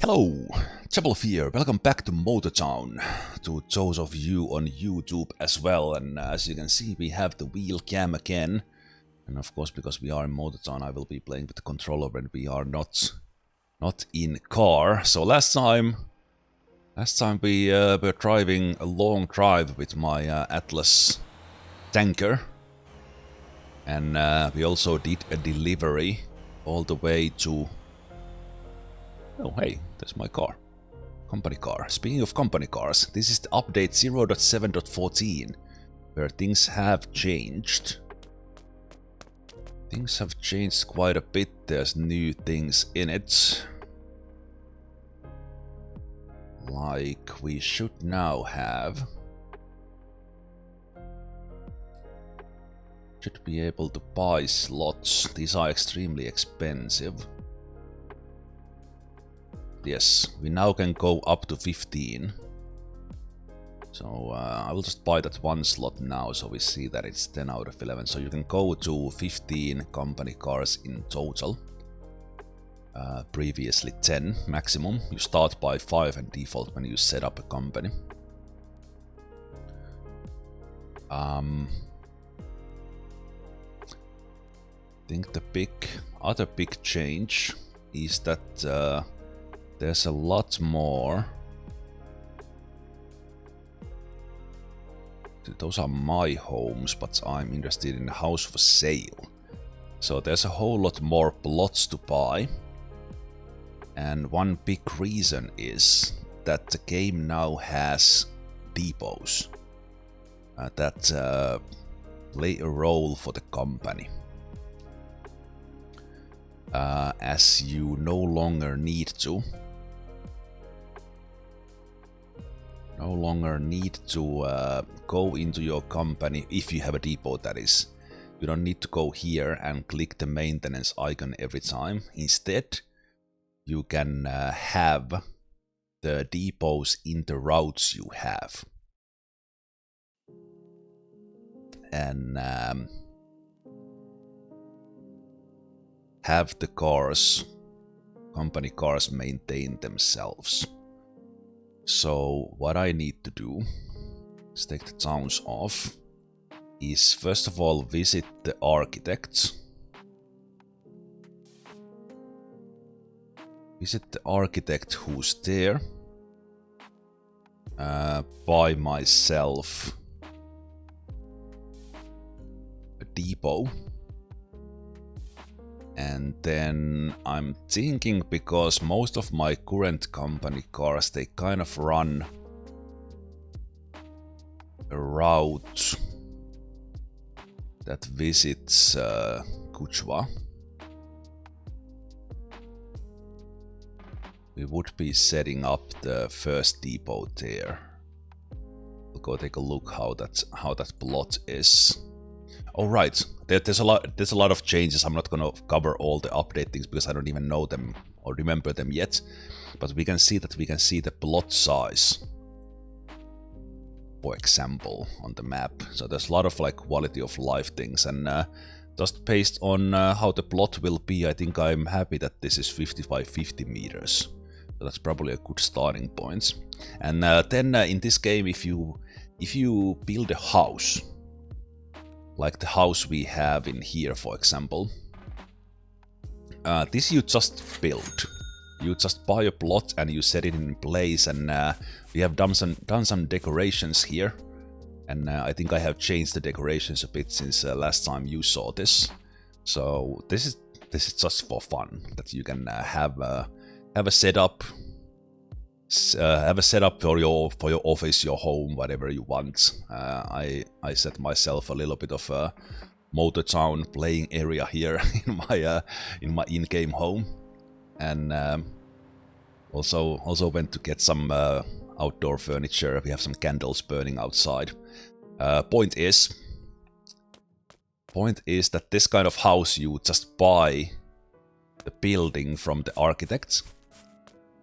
Hello, Zemalf here. Welcome back to Moza Town, to those of you on YouTube as well. And as you can see, we have the wheel cam again. And of course, because we are in Moza Town, I will be playing with the controller when we are not in car. So last time we were driving a long drive with my Atlas tanker, and we also did a delivery all the way to. Oh, hey, there's my car. Company car. Speaking of company cars, this is the update 0.7.14, where things have changed. Things have changed quite a bit. There's new things in it. Like we should now have. Should be able to buy slots. These are extremely expensive. Yes, we now can go up to 15. So I will just buy that one slot now, so we see that it's 10 out of 11. So you can go to 15 company cars in total. Previously 10 maximum. You start by 5 and default when you set up a company. I think the other big change is that there's a lot more. Those are my homes, but I'm interested in a house for sale. So there's a whole lot more plots to buy. And one big reason is that the game now has depots that play a role for the company. As you no longer need to go into your company if you have a depot, that is. You don't need to go here and click the maintenance icon every time. Instead, you can have the depots in the routes you have. And have the company cars maintain themselves. So what I need to do, let's take the towns off, is first of all visit the architect. Visit the architect who's there. Buy myself a depot. And then I'm thinking, because most of my current company cars, they kind of run a route that visits Kuchwa. We would be setting up the first depot there. We'll go take a look how that plot is. All right, there's a lot of changes. I'm not gonna cover all the update things because I don't even know them or remember them yet. But we can see the plot size, for example, on the map. So there's a lot of like quality of life things, and just based on how the plot will be, I think I'm happy that this is 50 by 50 meters. So that's probably a good starting point. And then in this game, if you build a house, like the house we have in here, for example. This you just build. You just buy a plot and you set it in place, and we have done some decorations here. And I think I have changed the decorations a bit since last time you saw this. So this is just for fun, that you can have a setup. Have a setup for your office, your home, whatever you want. I set myself a little bit of a Moza Town playing area here in my in-game home, and also went to get some outdoor furniture. We have some candles burning outside. Point is that this kind of house, you just buy the building from the architect,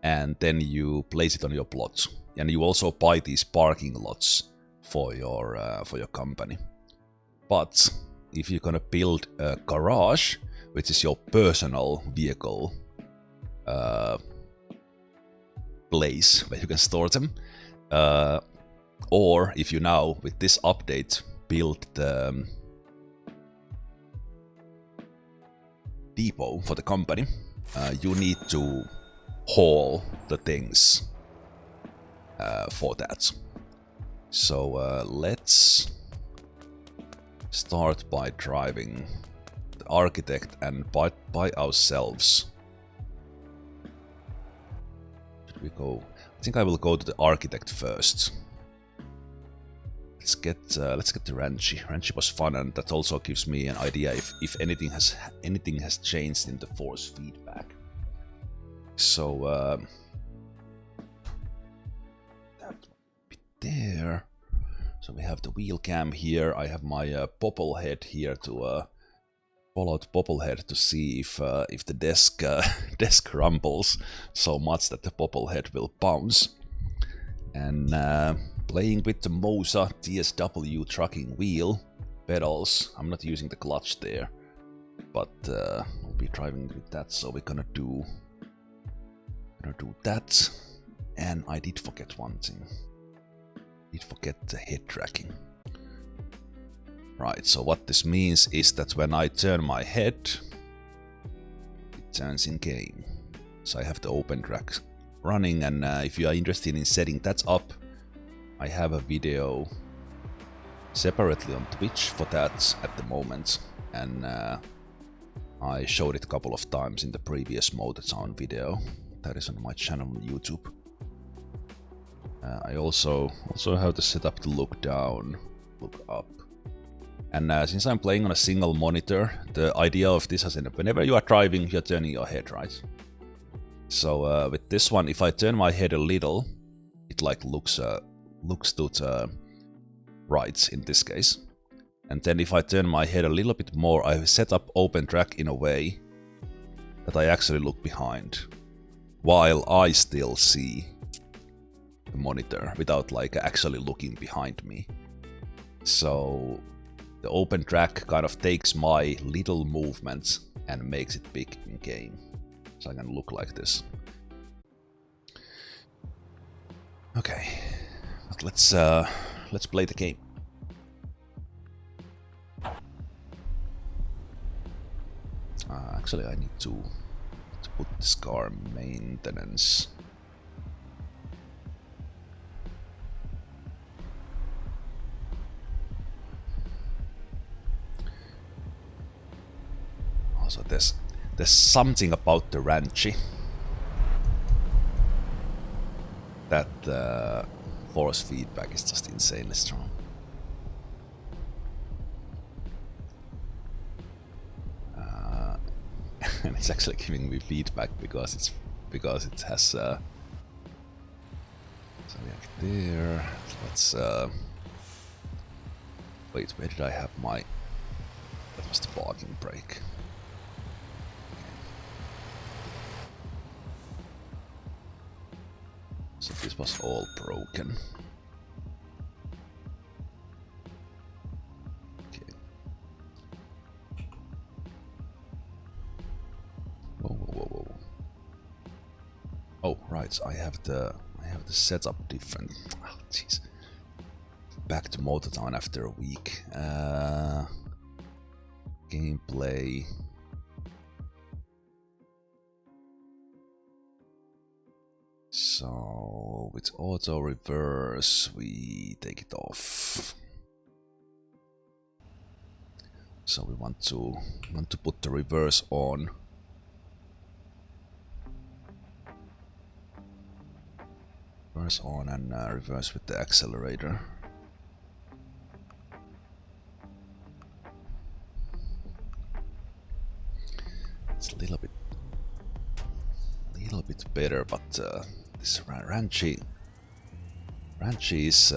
and then you place it on your plot. And you also buy these parking lots for your company. But if you're gonna build a garage, which is your personal vehicle place where you can store them. Or if you now, with this update, build the depot for the company, you need to haul the things for that. So let's start by driving the architect and by ourselves. Should we go? I think I will go to the architect first. Let's get the Ranchi. Ranchi was fun, and that also gives me an idea if anything has changed in the force feedback. So that bit there. So we have the wheel cam here. I have my popple head here to follow the popple head to see if the desk desk rumbles so much that the popple head will bounce. And playing with the Moza TSW trucking wheel pedals. I'm not using the clutch there, but we'll be driving with that. So we're gonna do that. And I did forget one thing. I did forget the head tracking. Right. So what this means is that when I turn my head, it turns in game. So I have the opentrack running, and if you are interested in setting that up, I have a video separately on Twitch for that at the moment, and I showed it a couple of times in the previous Moza video that is on my channel on YouTube. I also have to set up the look down, look up, and since I'm playing on a single monitor, the idea of this is whenever you are driving, you're turning your head, right? So with this one, if I turn my head a little, it like looks to the right in this case. And then if I turn my head a little bit more, I set up opentrack in a way that I actually look behind, while I still see the monitor without like actually looking behind me. So the opentrack kind of takes my little movements and makes it big in game. So I can look like this. Okay, but let's play the game. Actually, I need to put this car maintenance. Also, there's something about the Ranchi that force feedback is just insanely strong. And it's actually giving me feedback because it has so we have there. Let's wait, where did I have my, that was the parking brake. So this was all broken. Okay. Whoa. Oh, right. I have the setup different. Oh, jeez. Back to Moza after a week. Gameplay. So with auto reverse, we take it off. So we want to put the reverse on. Reverse on and reverse with the accelerator. It's a little bit better, but this Ranchi is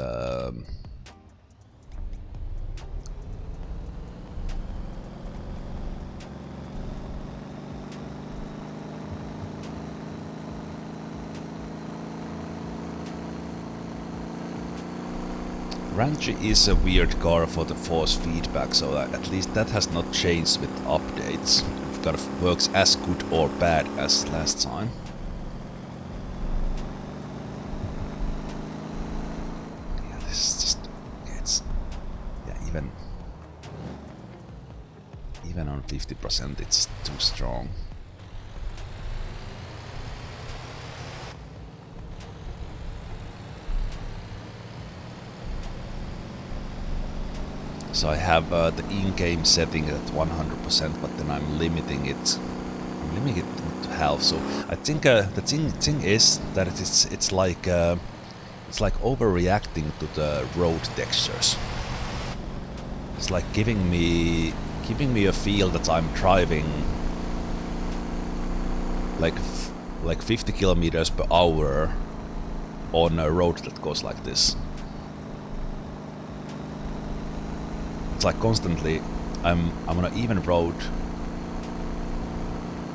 Ranchi is a weird car for the force feedback, so at least that has not changed with updates. It kind of works as good or bad as last time. 50%, it's too strong. So I have the in-game setting at 100%, but then I'm limiting it. I'm limiting it to half. So I think the thing is that it's like overreacting to the road textures. It's like giving me a feel that I'm driving like 50 kilometers per hour on a road that goes like this. It's like constantly I'm on an even road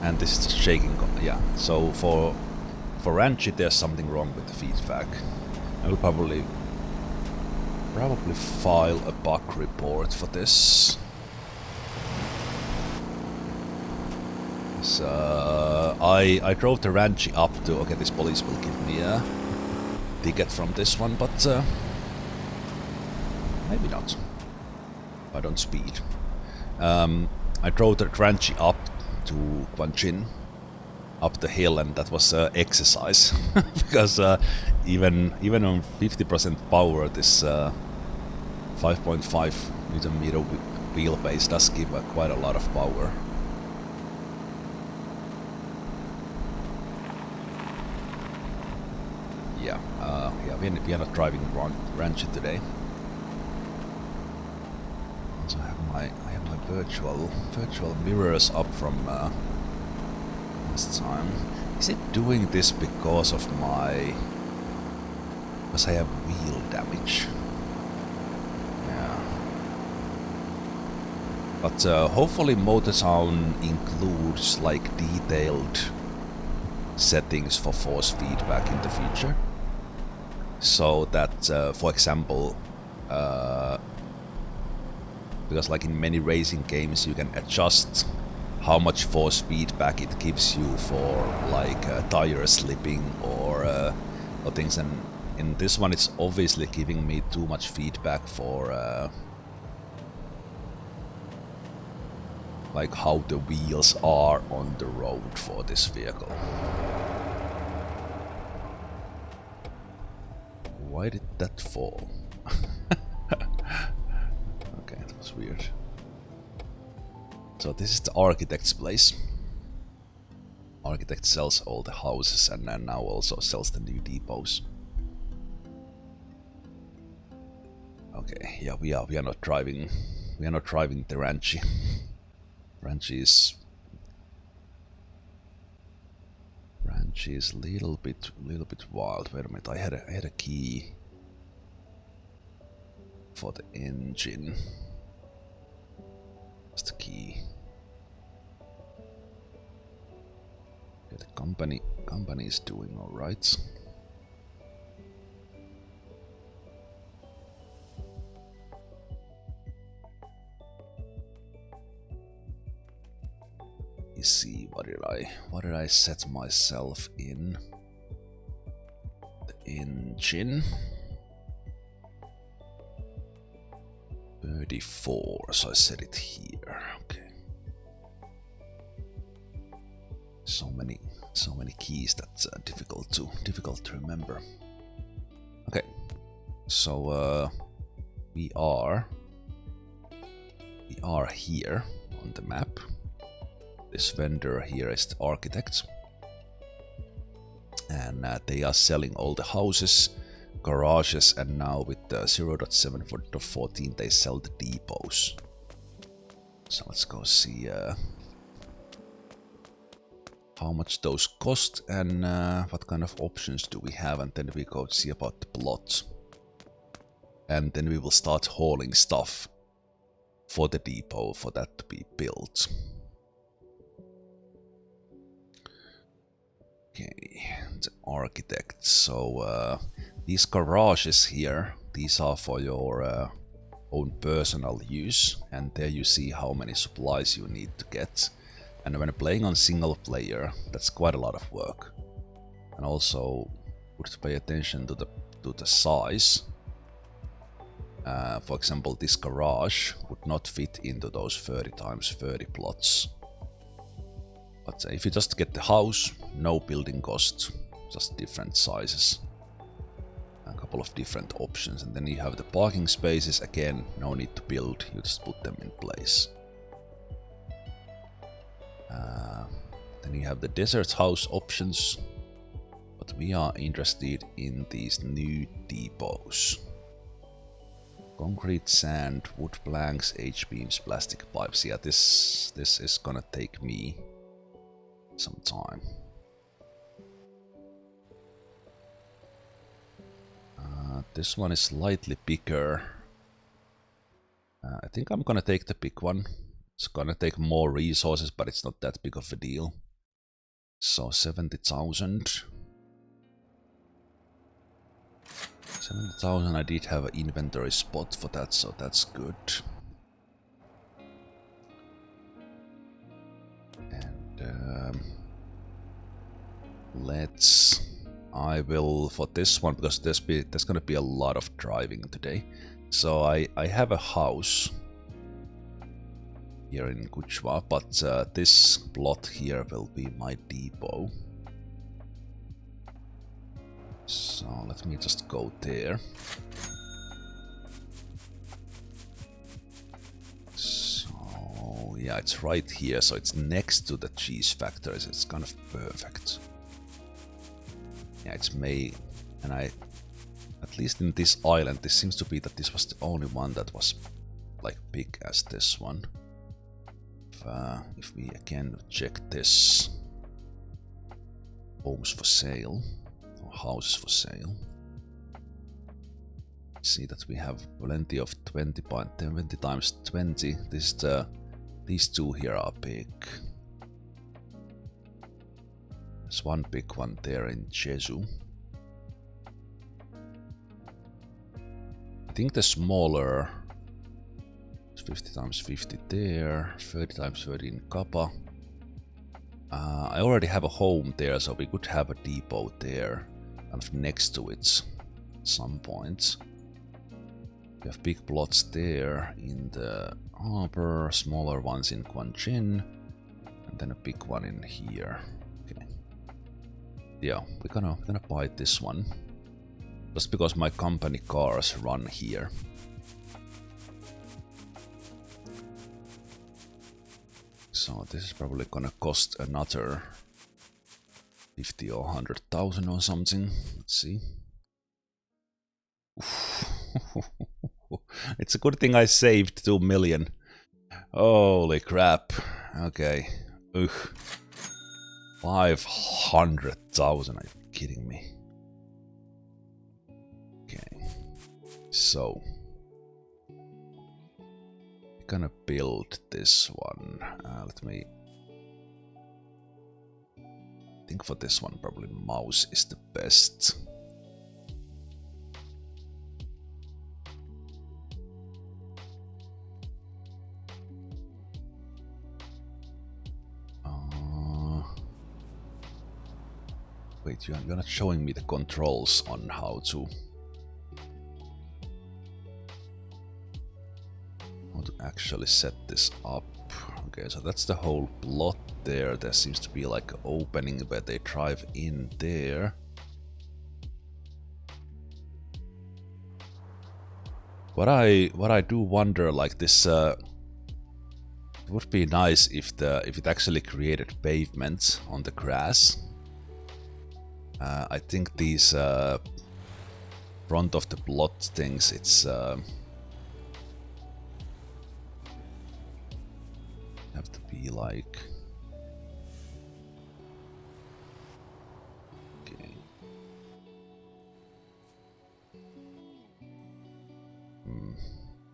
and this is just shaking. Yeah, so for Ranchy there's something wrong with the feedback. I will probably file a bug report for this. So I drove the Ranchy up to, okay, this police will give me a ticket from this one, but maybe not. I don't speed. I drove the Ranchy up to Guanchin, up the hill, and that was exercise because even on 50% power, this 5.5 Newton meter wheelbase does give quite a lot of power. Yeah, we are not driving Ranchy today. So I have my virtual mirrors up from last time. Is it doing this because of I have wheel damage? Yeah. But hopefully Motortown includes like detailed settings for force feedback in the future. So that, for example, because like in many racing games you can adjust how much force feedback it gives you for like tire slipping or things, and in this one it's obviously giving me too much feedback for like how the wheels are on the road for this vehicle. Why did that fall? Okay, that was weird. So this is the architect's place. Architect sells all the houses and then now also sells the new depots. Okay, yeah, we are not driving. We are not driving the Ranchy. Ranchy is a little bit wild. Wait a minute, I had a key for the engine. What's the key? Okay, the company is doing all right. Let's see, what did I set myself in? The engine. 34, so I set it here. Okay. So many keys that's difficult to remember. Okay, so we are here on the map. This vendor here is the architect, and they are selling all the houses, garages, and now with the 0.7.14 they sell the depots. So let's go see how much those cost and what kind of options do we have, and then we go see about the plot. And then we will start hauling stuff for the depot for that to be built. Okay, the architect. So these garages here, these are for your own personal use, and there you see how many supplies you need to get. And when playing on single player, that's quite a lot of work. And also would pay attention to the size. For example, this garage would not fit into those 30 times 30 plots. But if you just get the house, no building cost, just different sizes. A couple of different options, and then you have the parking spaces. Again, no need to build, you just put them in place. Then you have the desert house options, but we are interested in these new depots. Concrete, sand, wood planks, H-beams, plastic pipes. Yeah, this is gonna take me some time. This one is slightly bigger. I think I'm gonna take the big one. It's gonna take more resources, but it's not that big of a deal. So 70,000. 70,000, I did have an inventory spot for that, so that's good. And I will, for this one, because there's gonna be a lot of driving today. So I have a house here in Kuchwa, but this plot here will be my depot. So let me just go there. So yeah, it's right here, so it's next to the cheese factories. It's kind of perfect. Yeah, it's May, and at least in this island, this seems to be that this was the only one that was like big as this one. If we again check this, homes for sale or houses for sale, see that we have plenty of 20 times 20. These two here are big. There's one big one there in Jeju. I think the smaller, 50 times 50 there, 30 times 30 in Kappa. I already have a home there, so we could have a depot there, kind of next to it at some point. We have big plots there in the harbor, smaller ones in Guanjin, and then a big one in here. Okay. Yeah, we're gonna buy this one, just because my company cars run here. So this is probably gonna cost another 50 or 100,000 or something. Let's see. It's a good thing I saved 2 million. Holy crap. Okay. Ugh. 500,000. Are you kidding me? Okay. So we're gonna build this one. Let me think. For this one, probably mouse is the best. Wait, you're not showing me the controls on how to actually set this up. Okay, so that's the whole plot there. There seems to be like an opening where they drive in there. What I do wonder, like this, it would be nice if it actually created pavement on the grass. I think these front of the plot things, it's have to be like, okay.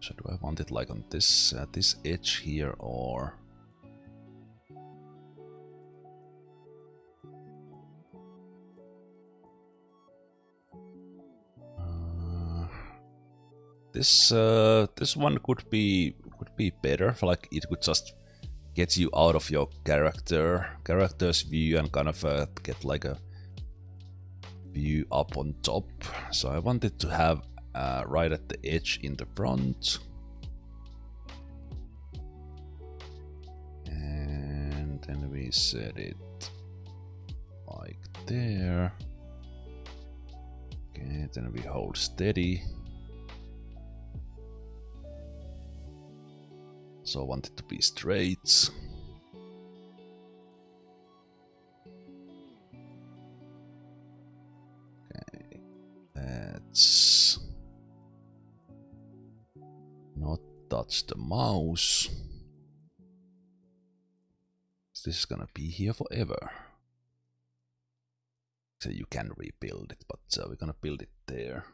So do I want it like on this this edge here, or this one could be better. Like it could just get you out of your character's view and kind of get like a view up on top. So I wanted to have right at the edge in the front. And then we set it like there. Okay, then we hold steady. So I want it to be straight. Okay, let's not touch the mouse. This is gonna be here forever. So you can rebuild it, but we're gonna build it there.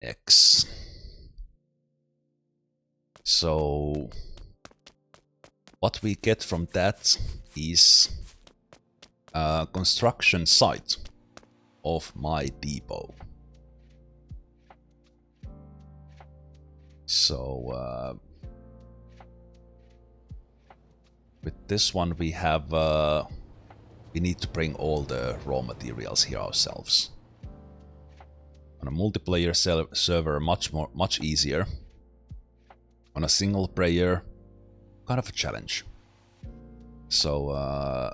X. So what we get from that is a construction site of my depot. So with this one we have we need to bring all the raw materials here ourselves. On a multiplayer server, much easier. On a single player, kind of a challenge. So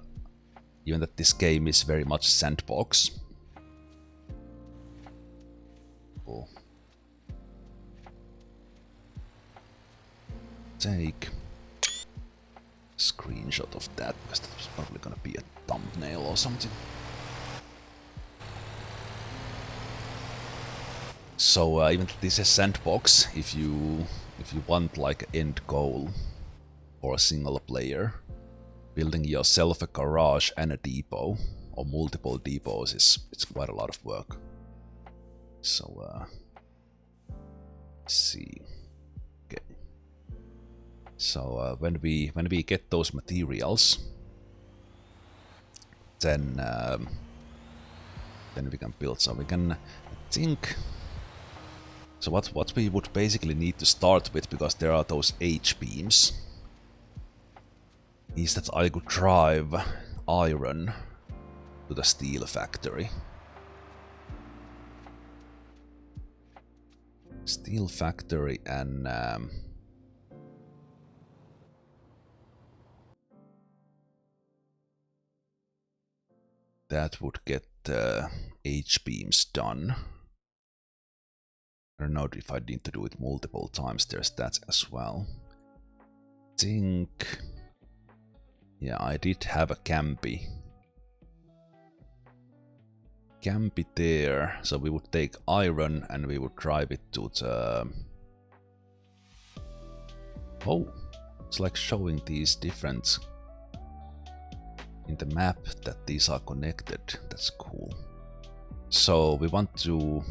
even that this game is very much sandbox. Cool. Take a screenshot of that, because that was probably gonna be a thumbnail or something. So even though this is sandbox, if you want like an end goal for a single player, building yourself a garage and a depot or multiple depots it's quite a lot of work. So let's see. Okay. So when we get those materials, then we can build. So we can, I think. So what we would basically need to start with, because there are those H-beams, is that I could drive iron to the steel factory. Steel factory, and that would get H-beams done. I don't know if I need to do it multiple times, there's that as well. Think... yeah, I did have a campy there, so we would take iron and we would drive it to the... oh, it's like showing these different... in the map that these are connected. That's cool. So we want to...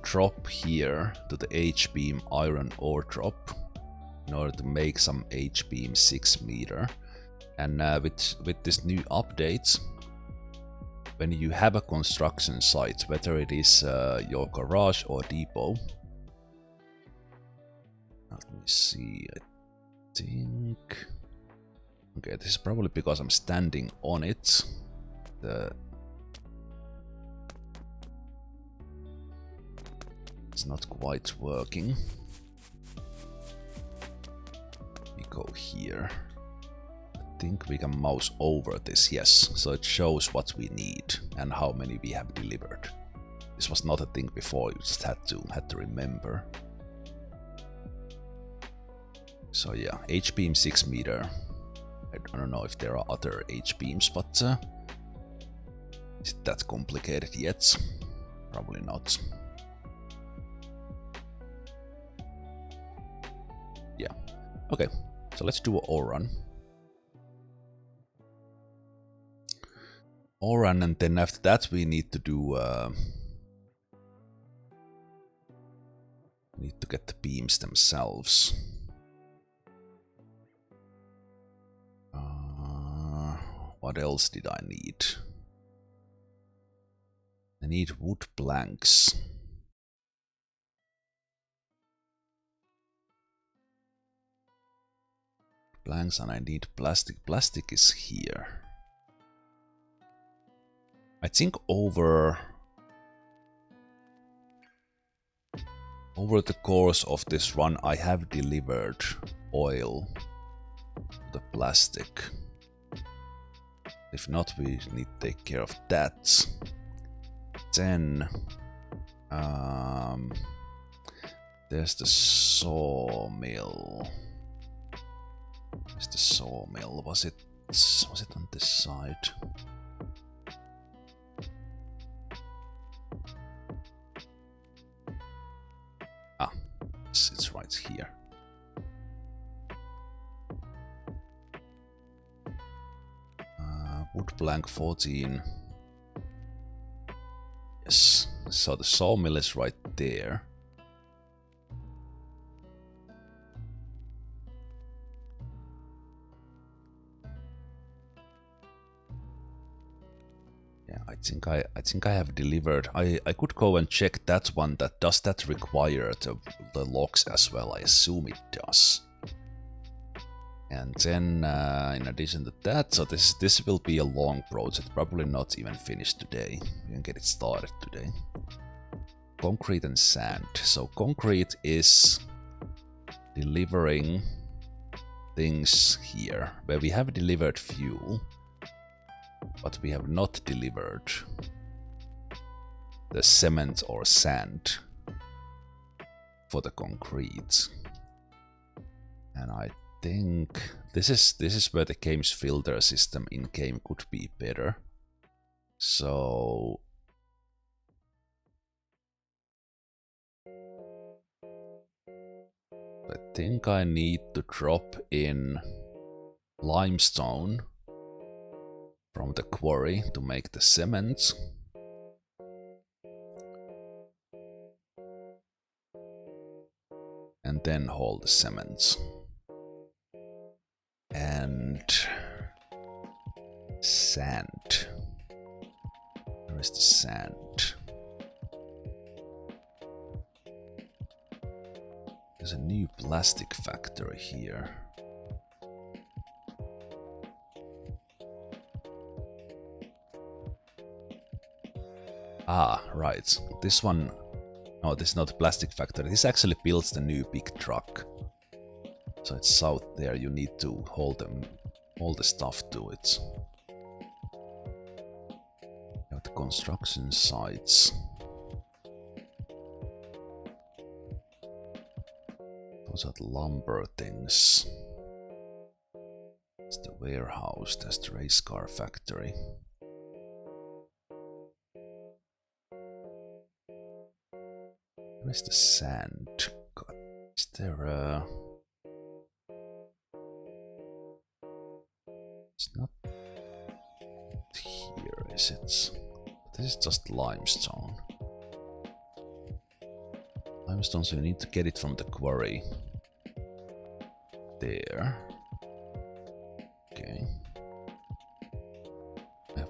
drop here to the H-beam iron ore drop in order to make some H-beam 6 meter. And with this new update, when you have a construction site, whether it is your garage or depot, let me see, I think... okay, this is probably because I'm standing on it. It's not quite working. We go here. I think we can mouse over this, yes. So it shows what we need and how many we have delivered. This was not a thing before, you just had to remember. So yeah, H-beam 6 meter. I don't know if there are other H-beams, but is it that complicated yet? Probably not. Yeah. Okay, so let's do an ore run. Ore run, and then after that we need to do... need to get the beams themselves. What else did I need? I need wood planks. Planks, and I need plastic. Plastic is here. I think over the course of this run I have delivered oil to the plastic. If not, we need to take care of that. Then there's the sawmill. Where's the sawmill? Was it on this side? Ah, it's right here. Wood plank 14. Yes, so the sawmill is right there. Yeah, I think I have delivered. I could go and check that one. Does that require the logs as well? I assume it does. And then, in addition to that, so this will be a long project, probably not even finished today. We can get it started today. Concrete and sand. So concrete is delivering things here, where we have delivered fuel, but we have not delivered the cement or sand for the concrete. And I think this is where the game's filter system in game could be better. So I think I need to drop in limestone from the quarry to make the cement. And then haul the cement. And sand. Where is the sand? There's a new plastic factory here. Ah, right. This one... No, this is not a plastic factory. This actually builds the new big truck. So it's south there. You need to hold all the stuff to it. You have the construction sites. Those are the lumber things. It's the warehouse. There's the race car factory. Where's the sand? God, is there a... It's not here, is it? This is just limestone. Limestone, so you need to get it from the quarry. There. Okay.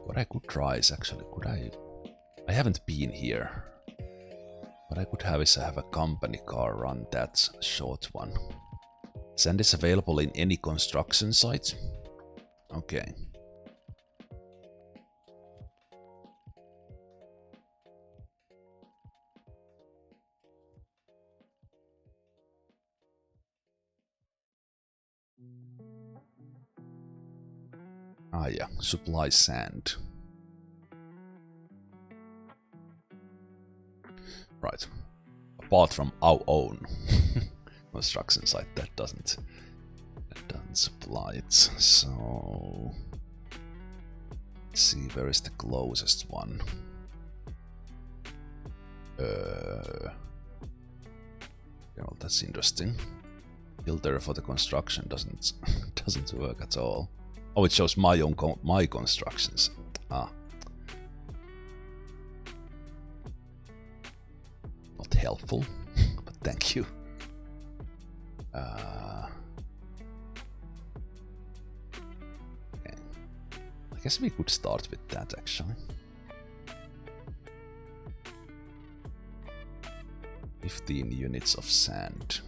What I could try is actually, I haven't been here. What I could have is I have a company car run that short one. Sand is available in any construction site. Okay. Ah yeah, supply sand. Right. Apart from our own construction site, that doesn't supply it. So let's see, where is the closest one? Yeah, well, that's interesting. Filter for the construction doesn't work at all. Oh, it shows my constructions. Ah. Not helpful, but thank you. Okay. I guess we could start with that actually. 15 units of sand.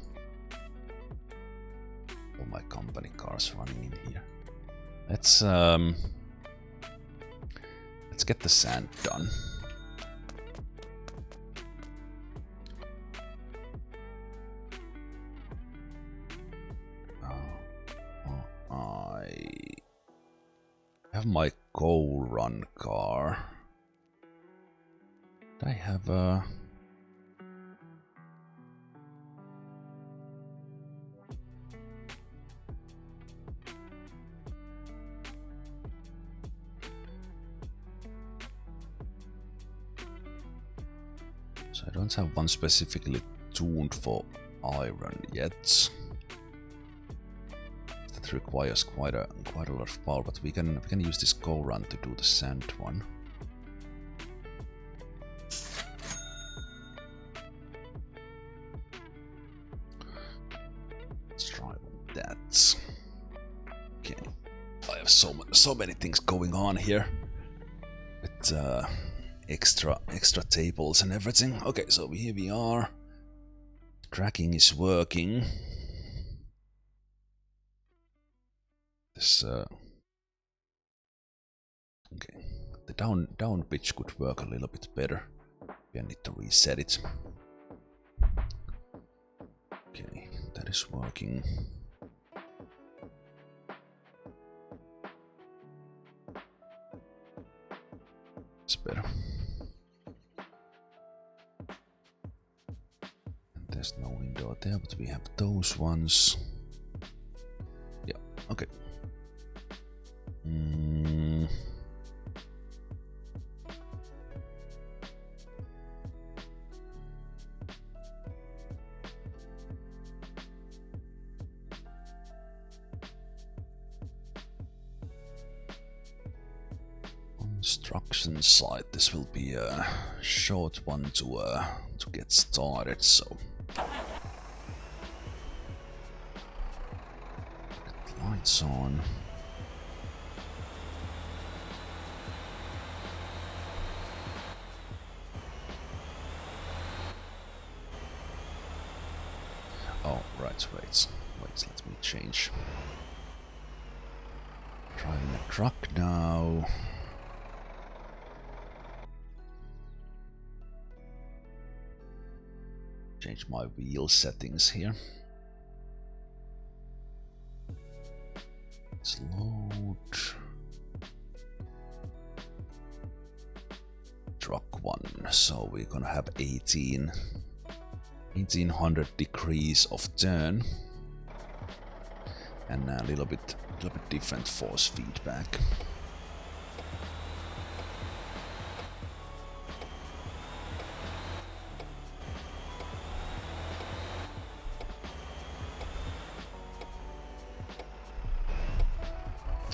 All my company cars running in here. Let's get the sand done. I have my coal run car. I have a... So I don't have one specifically tuned for iron yet. That requires quite a lot of power, but we can use this coal run to do the sand one. Let's try on that. Okay, I have so many things going on here. With extra tables and everything. Okay, so here we are. Tracking is working. This okay, the down pitch could work a little bit better. I need to reset it. Okay, that is working. It's better. And there's no window there, but we have those ones. Yeah, okay. Construction site. This will be a short one to get started. So lights on. Oh, right, wait, let me change. Driving a truck now. Change my wheel settings here. Let's load. Truck one. So we're gonna have 1800 degrees of turn. And a little bit different force feedback.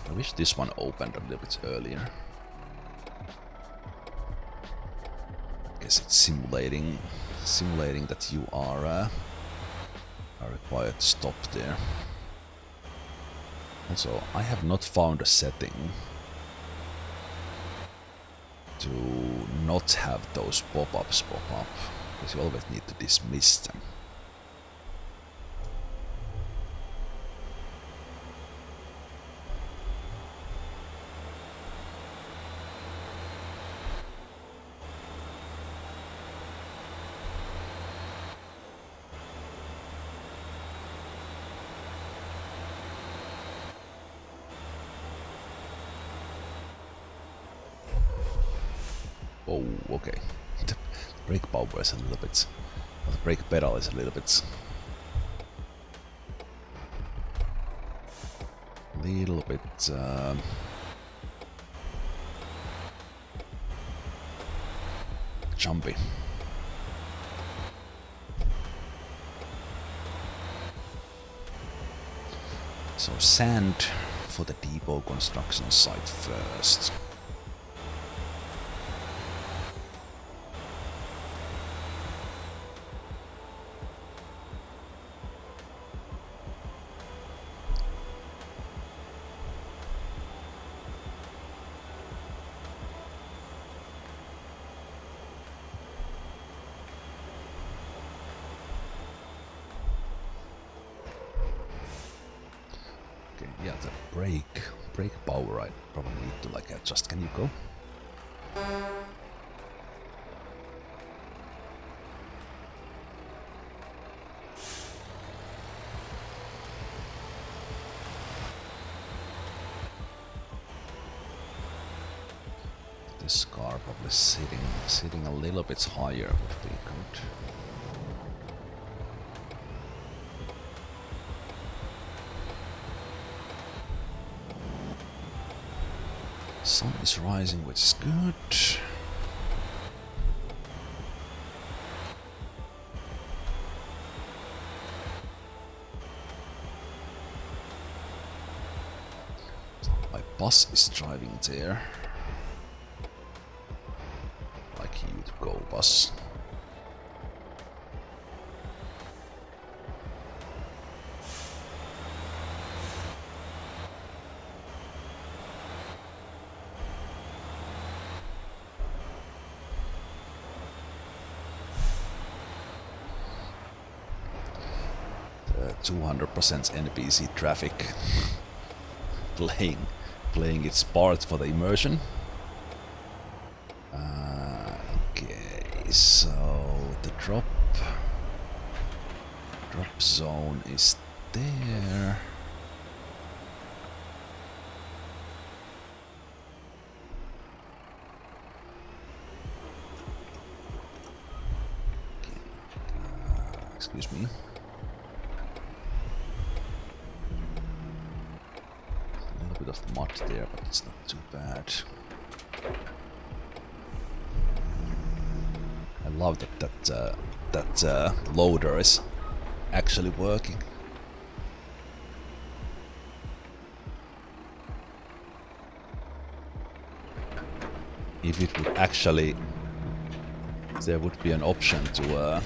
I wish this one opened a little bit earlier. I guess it's simulating that you are required to stop there. Also, I have not found a setting to not have those pop-ups pop up, because you always need to dismiss them. Oh, okay. The brake power is a little bit... Well, the brake pedal is a little bit... jumpy. So sand for the depot construction site first. Yeah, the brake power I probably need to like adjust. Can you go? This car probably sitting a little bit higher would be good. Sun is rising, which is good. My bus is driving there. Like you to go, bus. The 200% NPC traffic playing its part for the immersion. Okay, so the drop zone is there. Okay. Excuse me. A little bit of mud there, but it's not too bad. I love that loader is actually working. If it would actually, there would be an option to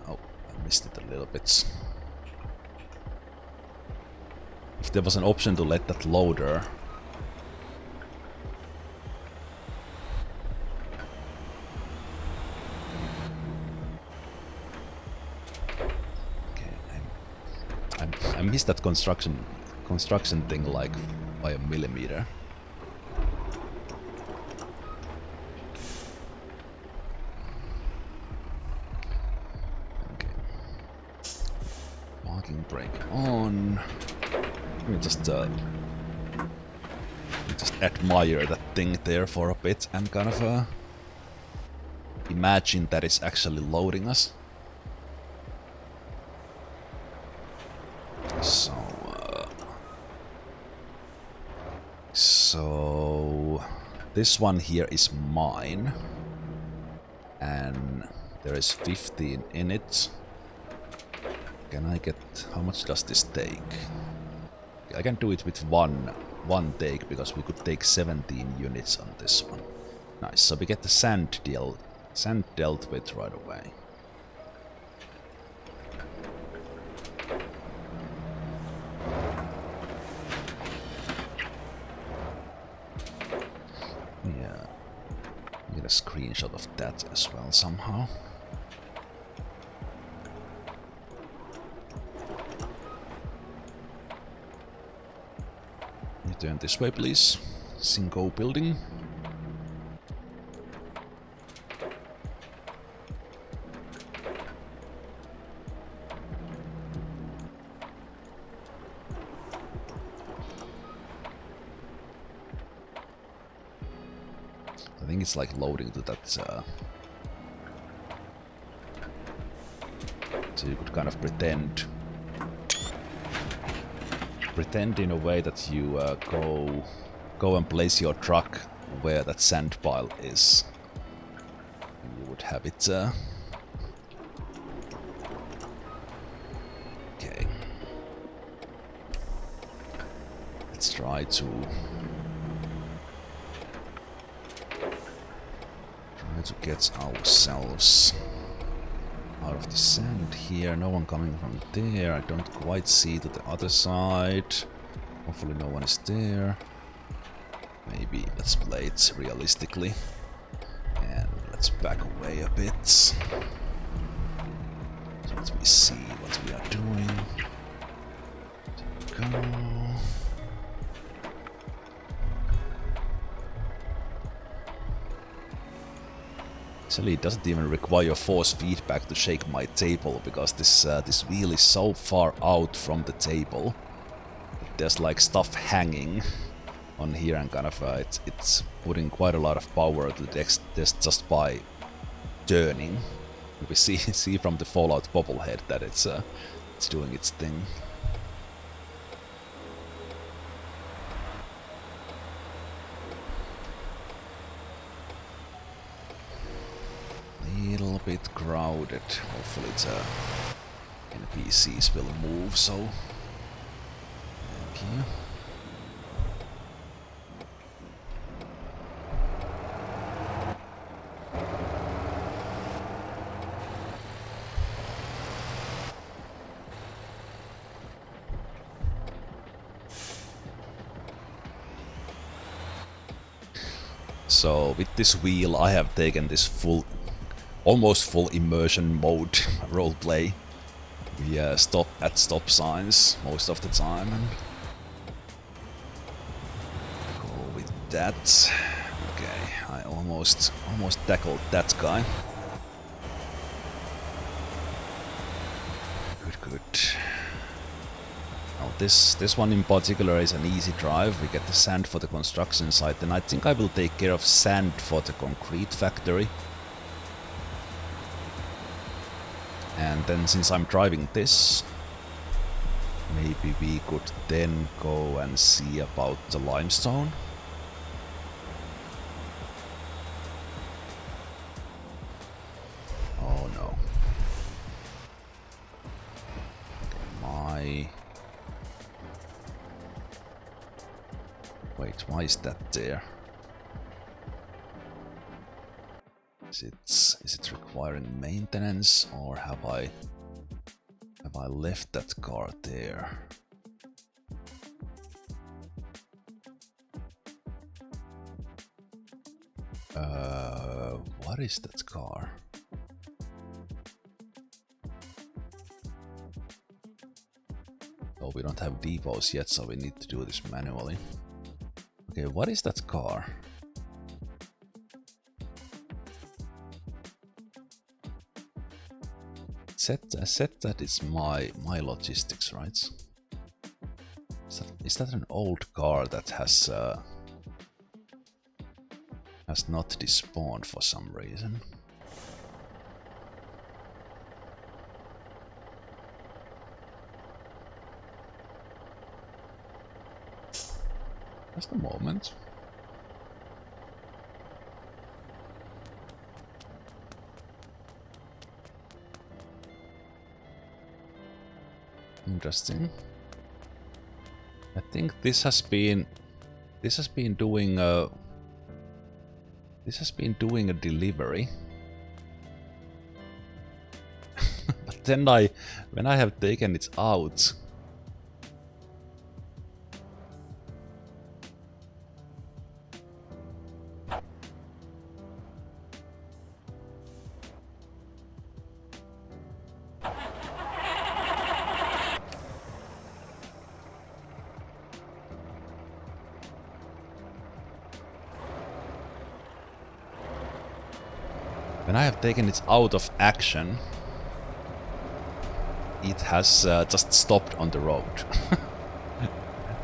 oh, I missed it a little bit. If there was an option to let that loader I missed that construction thing like by a millimeter. Okay. Parking brake on. Let me just admire that thing there for a bit and kind of imagine that it's actually loading us. So this one here is mine, and there is 15 in it. Can I get, how much does this take? I can do it with one take, because we could take 17 units on this one. Nice, so we get the sand dealt with right away. Yeah, get a screenshot of that as well somehow. Turn this way, please. Single building. I think it's like loading to that. So you could kind of pretend in a way that you go and place your truck where that sand pile is. You would have it. Okay. Let's try to get ourselves out of the sand here. No one coming from there. I don't quite see to the other side. Hopefully no one is there. Maybe let's play it realistically. And let's back away a bit. So let me see what we are doing. There we go. Actually, it doesn't even require force feedback to shake my table, because this wheel is so far out from the table that there's like stuff hanging on here, and kind of it's putting quite a lot of power to the desk just by turning. We see from the Fallout bobblehead that it's doing its thing. Little bit crowded. Hopefully NPCs will move, so thank you. So with this wheel I have taken this almost full immersion mode roleplay. We stop at stop signs most of the time and go with that. Okay, I almost tackled that guy. Good. Now this one in particular is an easy drive. We get the sand for the construction site, and I think I will take care of sand for the concrete factory. And then since I'm driving this, maybe we could then go and see about the limestone. Oh no. Okay, wait, why is that there? Is it requiring maintenance, or have I left that car there? What is that car? Oh, we don't have depots yet, so we need to do this manually. Okay, what is that car? Set that it's my logistics, right? Is that an old car that has not despawned for some reason? Just a moment. Interesting. I think this has been doing a delivery. But then when I have taken it out, taken it out of action, it has just stopped on the road.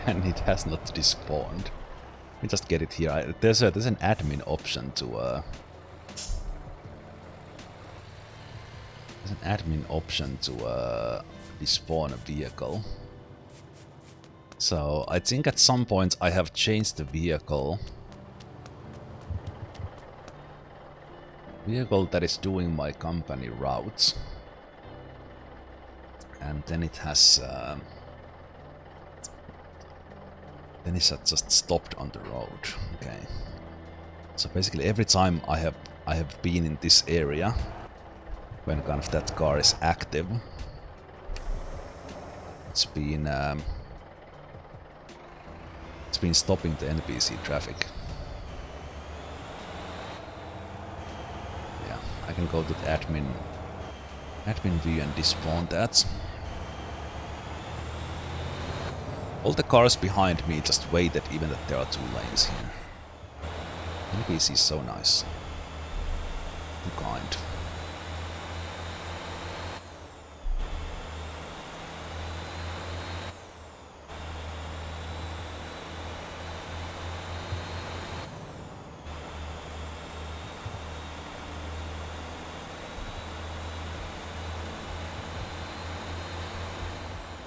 And it has not despawned. Let me just get it here. There's an admin option to despawn a vehicle. So I think at some point I have changed the vehicle that is doing my company routes, and then it has just stopped on the road. Okay, so basically every time I have been in this area when kind of that car is active, it's been stopping the NPC traffic. I can go to the admin view and despawn that. All the cars behind me just waited, even that there are 2 lanes here. NPC is so nice. too kind.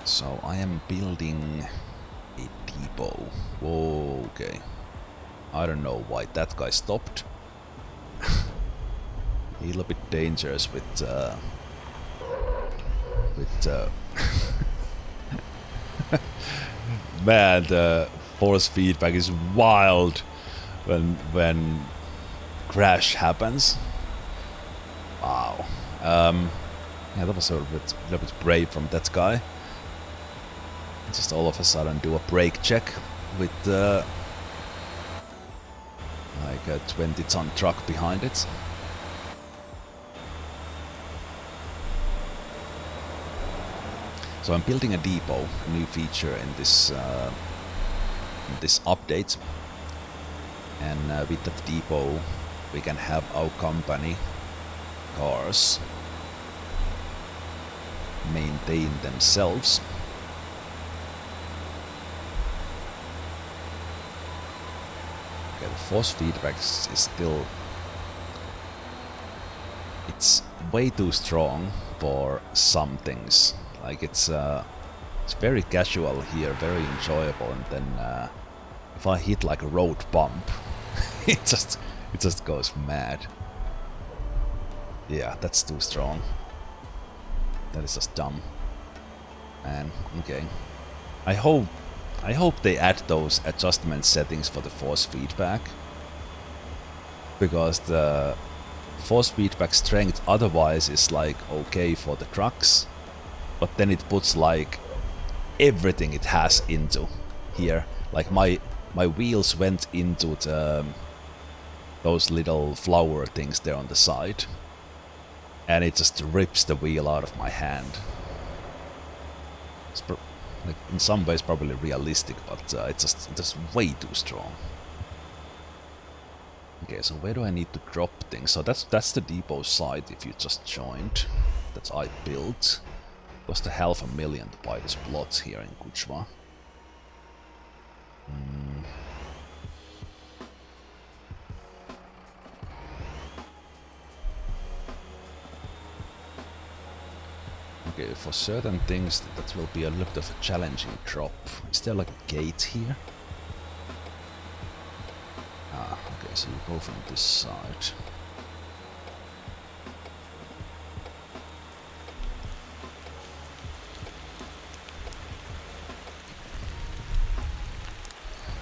So I am building a depot. Whoa, okay. I don't know why that guy stopped. A little bit dangerous with man, the force feedback is wild when crash happens. Wow. Yeah, that was a little bit brave from that guy. Just all of a sudden do a brake check with like a 20-ton truck behind it. So I'm building a depot, a new feature in this update, and with that depot we can have our company cars maintain themselves. Okay, the force feedback is still... it's way too strong for some things. Like it's very casual here, very enjoyable, and then if I hit like a road bump, it just goes mad. Yeah, that's too strong. That is just dumb. Man, okay. I hope they add those adjustment settings for the force feedback, because the force feedback strength otherwise is like okay for the trucks, but then it puts like everything it has into here. Like my wheels went into those little flower things there on the side, and it just rips the wheel out of my hand. It's like in some ways probably realistic, but it's just way too strong. Okay, so where do I need to drop things? So that's the depot site if you just joined. That I built. Cost $500,000 to buy this plot here in Kuchva. Okay, for certain things that will be a little bit of a challenging drop. Is there like a gate here? Ah, okay, so you go from this side.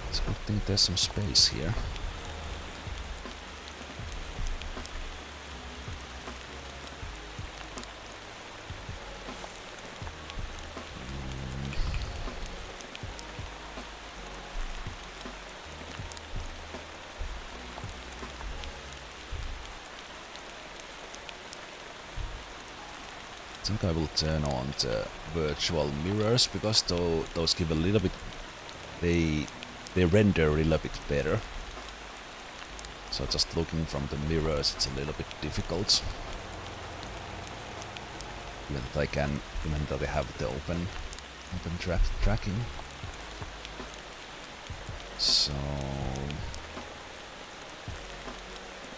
It's a good thing there's some space here. I think I will turn on the virtual mirrors, because those give a little bit... they render a little bit better. So just looking from the mirrors, it's a little bit difficult. Even though they have the open tracking. So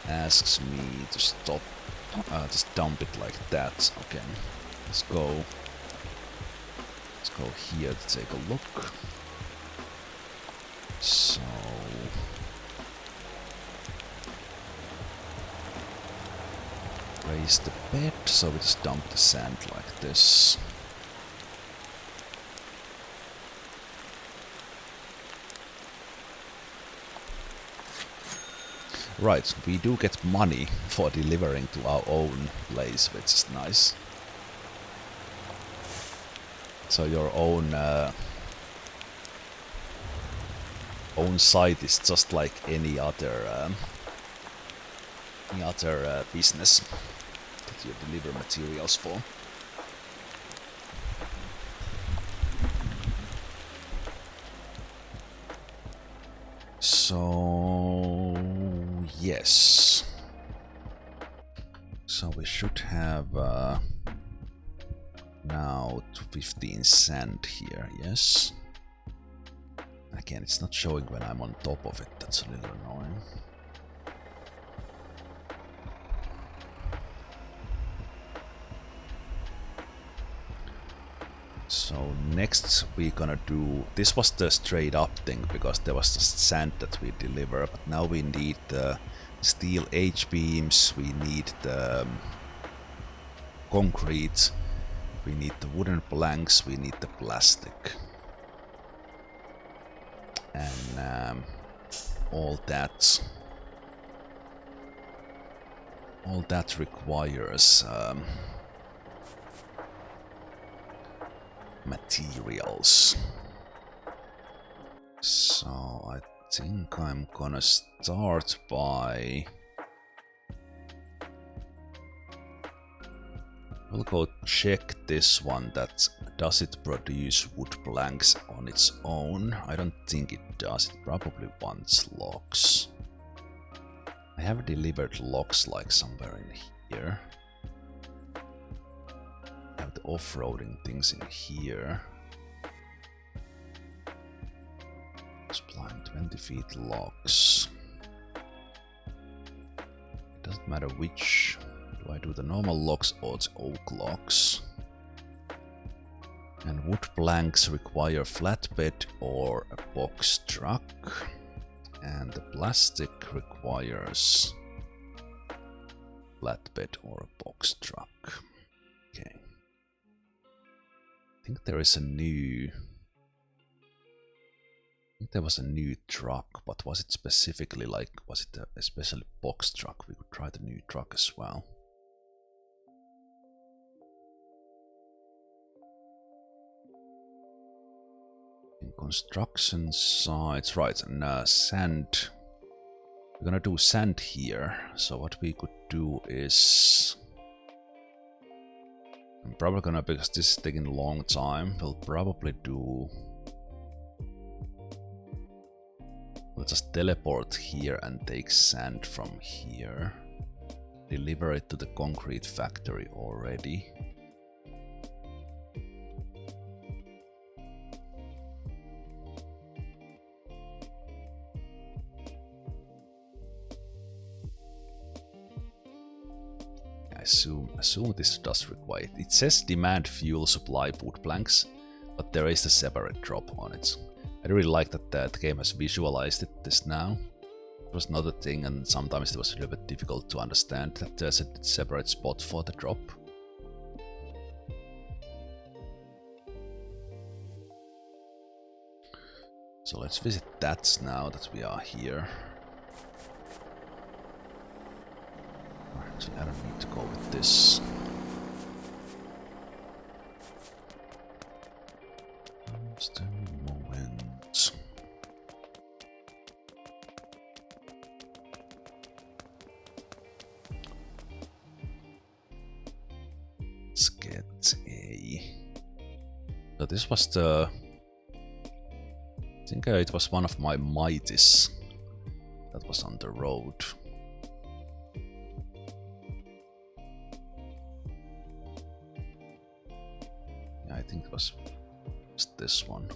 asks me to stop. Just dump it like that. Okay, let's go here to take a look. So raise the bed, so we just dump the sand like this. Right, we do get money for delivering to our own place, which is nice. So your own site is just like any other business that you deliver materials for. So yes. So we should have now 15 sand here, yes. Again, it's not showing when I'm on top of it, that's a little annoying. So next we're gonna do, this was the straight up thing because there was just sand that we deliver, but now we need the steel H-beams, we need the concrete, we need the wooden planks, we need the plastic. And all that requires materials. So I think I'm gonna start by... We'll go check this one, that does it produce wood planks on its own? I don't think it does, it probably wants logs. I have delivered logs like somewhere in here. I have the off-roading things in here. Supplying 20 feet logs. It doesn't matter which. Do I do the normal logs or the oak logs? And wood planks require flatbed or a box truck. And the plastic requires flatbed or a box truck. Okay. I think there is a new... I think there was a new truck, but was it specifically like... Was it a special box truck? We could try the new truck as well. In construction sites, right, and sand. We're gonna do sand here, so what we could do is... I'm probably gonna, because this is taking a long time, we'll probably do... We'll just teleport here and take sand from here. Deliver it to the concrete factory already. I assume this does require it. It says demand fuel supply wood planks, but there is a separate drop on it. I really like that the game has visualized this now. It was not a thing, and sometimes it was a little bit difficult to understand that there's a separate spot for the drop. So let's visit that now that we are here. Actually, I don't need to go with this. Just a moment. Let's get a... So this was the... I think it was one of my mighties that was on the road. I think it was just this one.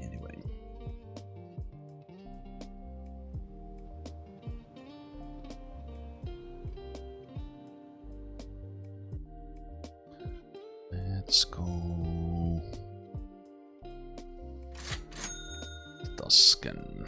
Anyway. Let's go. Tuscan.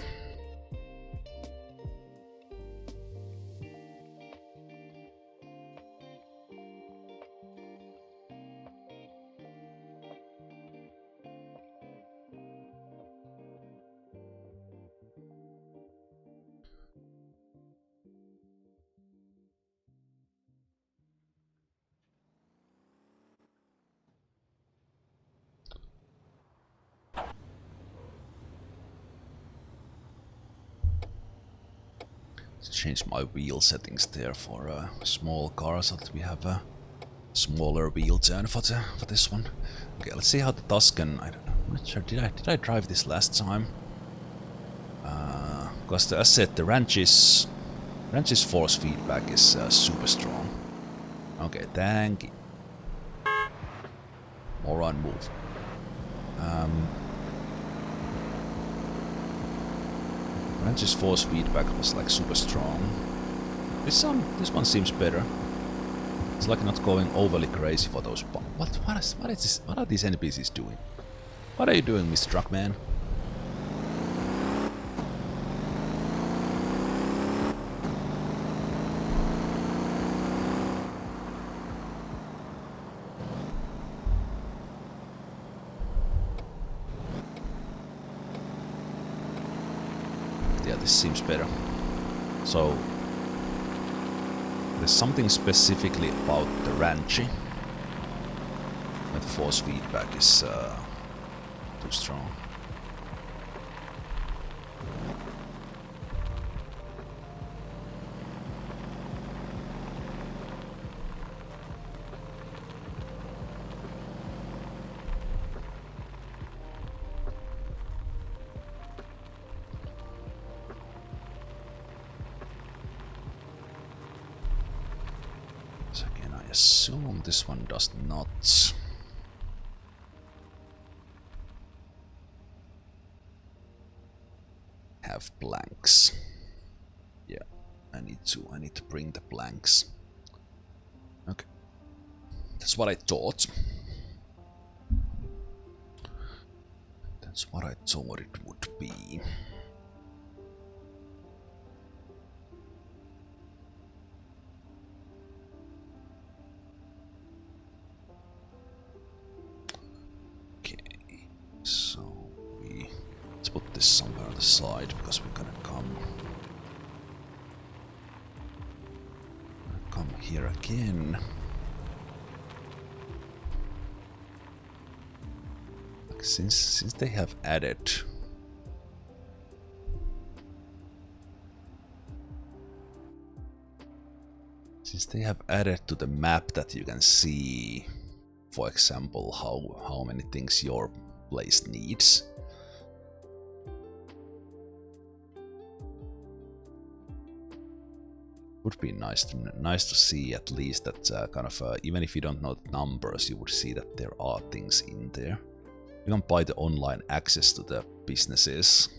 Change my wheel settings there for a small car so that we have a smaller wheel turn for this one. Okay, let's see how the Tuscan. I'm not sure. Did I drive this last time? Because as I said, the ranch is Wrench's force feedback is super strong. Okay, thank you. More on move. Wrench's force feedback was like super strong. This one seems better. It's like not going overly crazy for those. What is this? What are these NPCs doing? What are you doing, Mr. Truckman? Yeah, this seems better. So there's something specifically about the Ranchi where the force feedback is too strong. So again, I assume this one does not. Have blanks. Yeah, I need to bring the blanks. Okay. That's what I thought. That's what I thought it would be. Okay, so let's put this somewhere on the side because we're gonna come here again. Since they have added to the map that you can see, for example, how many things your place needs. Would be nice to see at least that kind of even if you don't know the numbers, you would see that there are things in there. You can buy the online access to the businesses.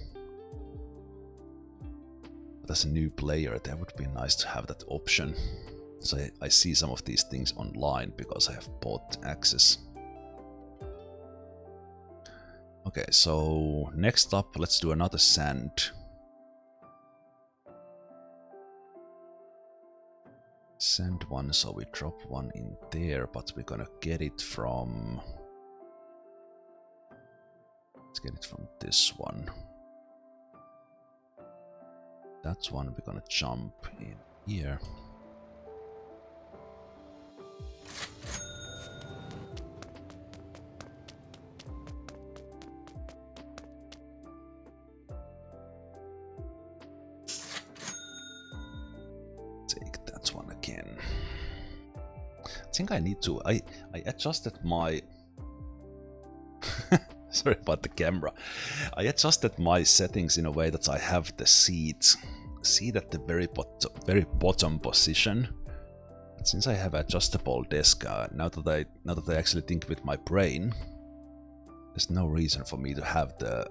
But as a new player, that would be nice to have that option. So I see some of these things online because I have bought access. Okay, so next up, let's do another sand. Send one, so we drop one in there, but we're gonna get it from... Let's get it from this one. That's one we're gonna jump in here. Take that one again. I think I need to... I adjusted my... Sorry about the camera. I adjusted my settings in a way that I have the seat at the very bottom position. But since I have adjustable desk, now that I actually think with my brain, there's no reason for me to have the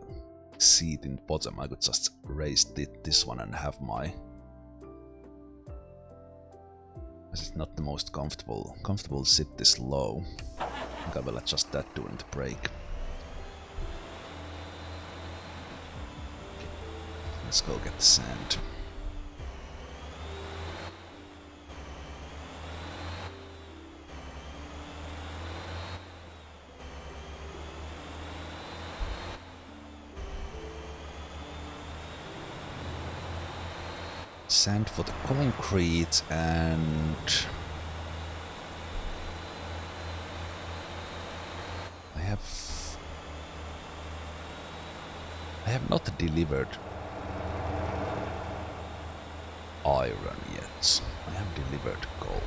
seat in the bottom. I could just raise this one and have my... This is not the most comfortable to sit this low. I think I will adjust that during the break. Let's go get the sand. Sand for the concrete, and I have not delivered iron yet. I have delivered coal.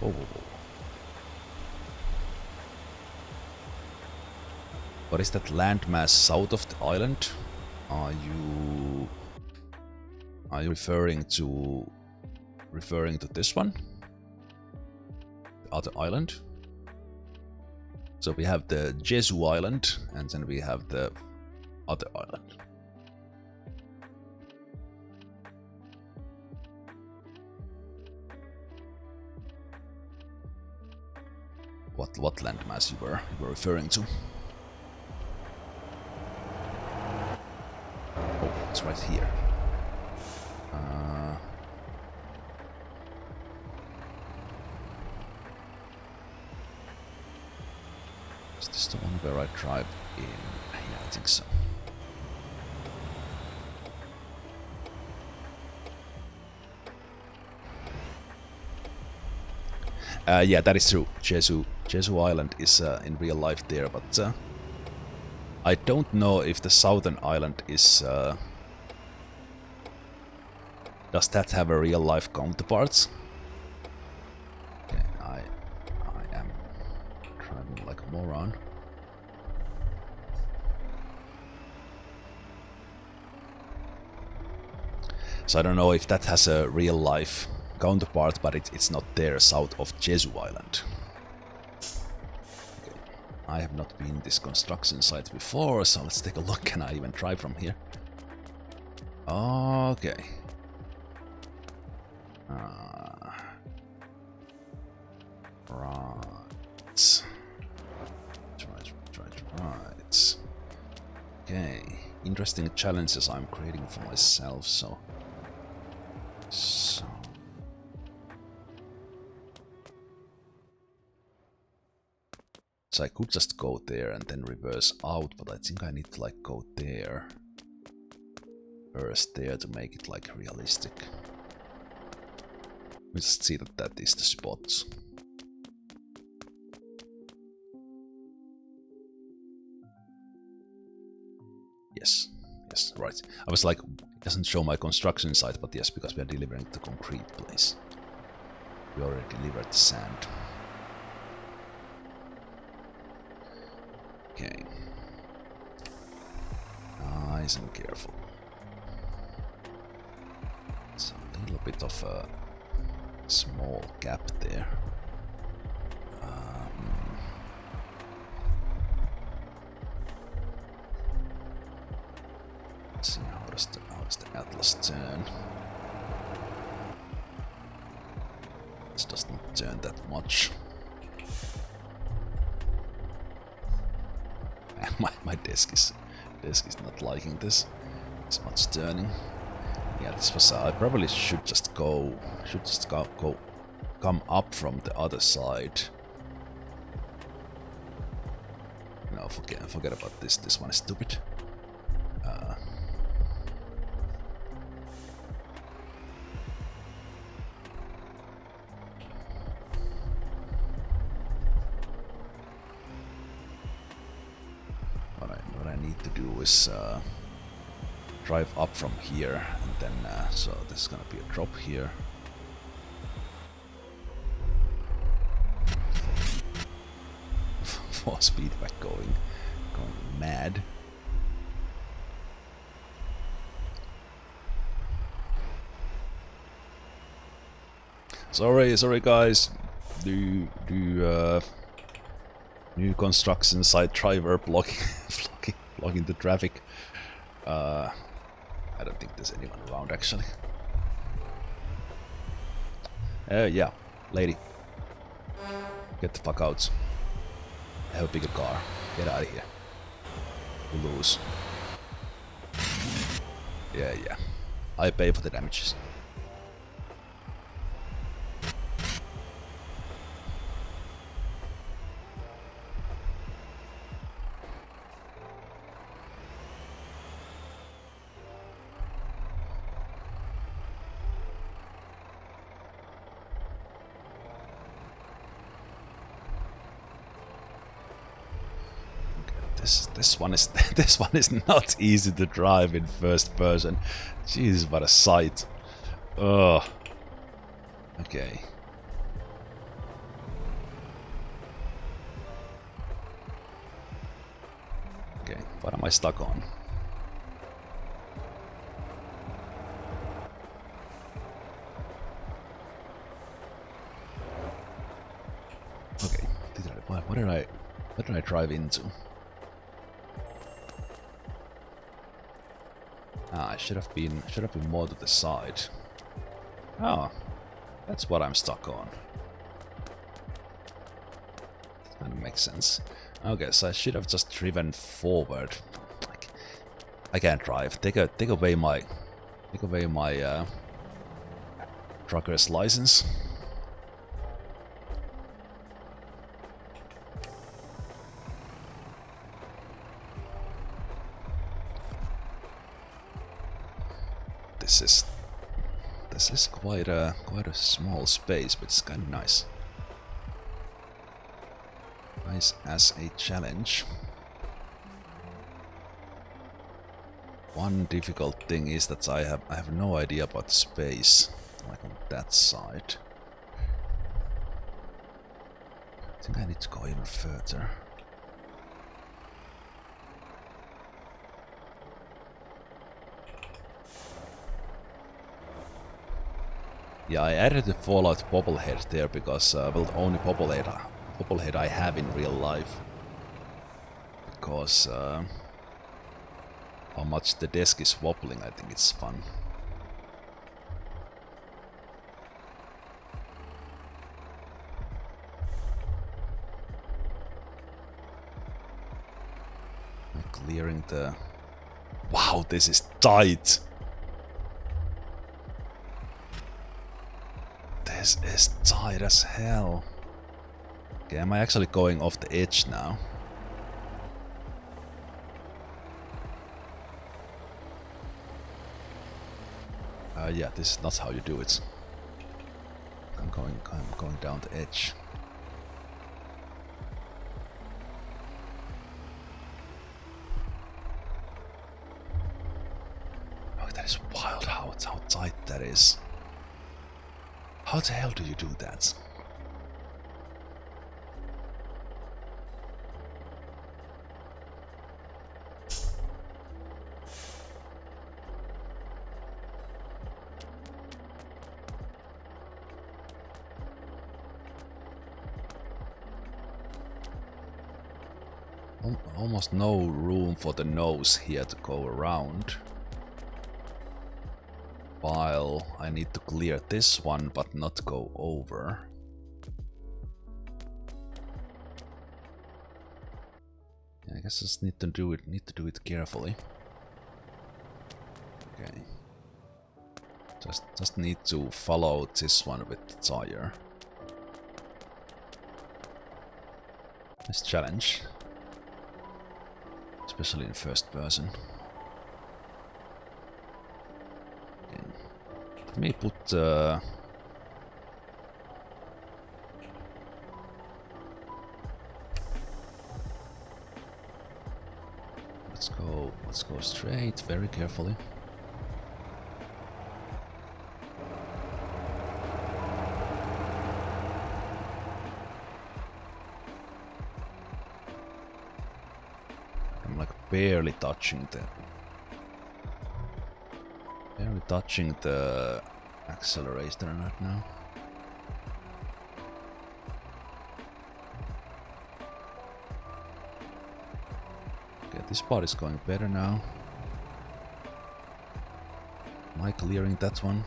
Oh. What is that landmass south of the island? Are you referring to this one? The other island? So we have the Jesu Island, and then we have the other island. What landmass you were referring to? Oh, it's right here. Is this the one where I drive in? Yeah, I think so. Yeah, that is true. Jesu Island is in real life there, but I don't know if the southern island is... does that have a real life counterparts? Okay, I am driving like a moron. So I don't know if that has a real life counterpart, but it's not there south of Jesu Island. Okay. I have not been this construction site before, so let's take a look. Can I even drive from here? Okay. Right. Okay. Interesting challenges I'm creating for myself, so I could just go there and then reverse out, but I think I need to like go there first there to make it like realistic. We just see that that is the spot. Yes, right. I was like, it doesn't show my construction site, but yes, because we are delivering the concrete place. We already delivered the sand. Okay. Nice and careful. It's a little bit of a small gap there. Let's see how does the Atlas turn. It does not turn that much. My desk is not liking this much turning. Yeah, this was. I probably should just come up from the other side. No, forget about this. This one is stupid. What I need to do is drive up from here, and then so this is gonna be a drop here. Force feedback going mad. Sorry guys. Do new construction site driver blocking the traffic. I don't think there's anyone around actually. Yeah, lady. Get the fuck out. I have a bigger car. Get out of here. You lose. Yeah. I pay for the damages. This one is not easy to drive in first person. Jesus, what a sight. Ugh. Okay. Okay, what am I stuck on? What did I drive into? Ah, I should have been more to the side. Oh, that's what I'm stuck on. That kind of makes sense. Okay, so I should have just driven forward. Like, I can't drive. Take away my trucker's license. This is quite a small space, but it's kind of nice. Nice as a challenge. One difficult thing is that I have no idea about the space, like on that side. I think I need to go even further. Yeah, I added the Fallout bobblehead there because well, the only bobblehead I have in real life. Because how much the desk is wobbling, I think it's fun. I'm clearing the... Wow, this is tight! This is tight as hell. Okay, am I actually going off the edge now? Yeah, this is not how you do it. I'm going down the edge. Oh, that is wild how tight that is. How the hell do you do that? Almost no room for the nose here to go around. While I need to clear this one but not go over. Yeah, I guess I just need to do it carefully. Okay. Just need to follow this one with the tire. Nice challenge. Especially in first person. Okay. Let me put let's go straight, very carefully. I'm like barely touching the accelerator right now. Okay, this part is going better now. Am I clearing that one?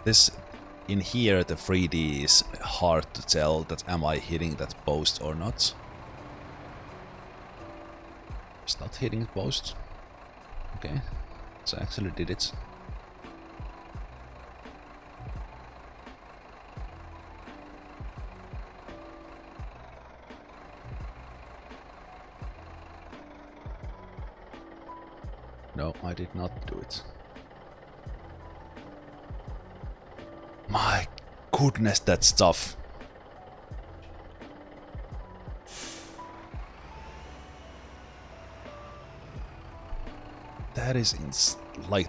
This in here the 3D is hard to tell that am I hitting that post or not. It's not hitting the post. Okay, so I actually did it. No, I did not do it. My goodness, that's tough. That is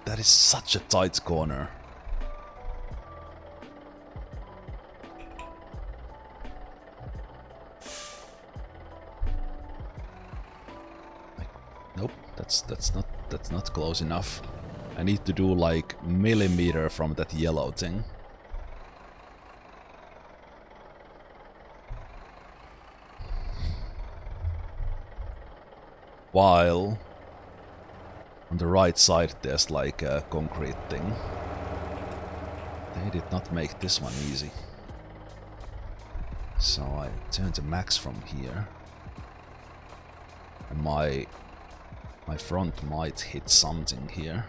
that is such a tight corner. Nope, that's not close enough. I need to do like millimeter from that yellow thing. while on the right side there's like a concrete thing. They did not make this one easy. So I turn to max from here. And my front might hit something here.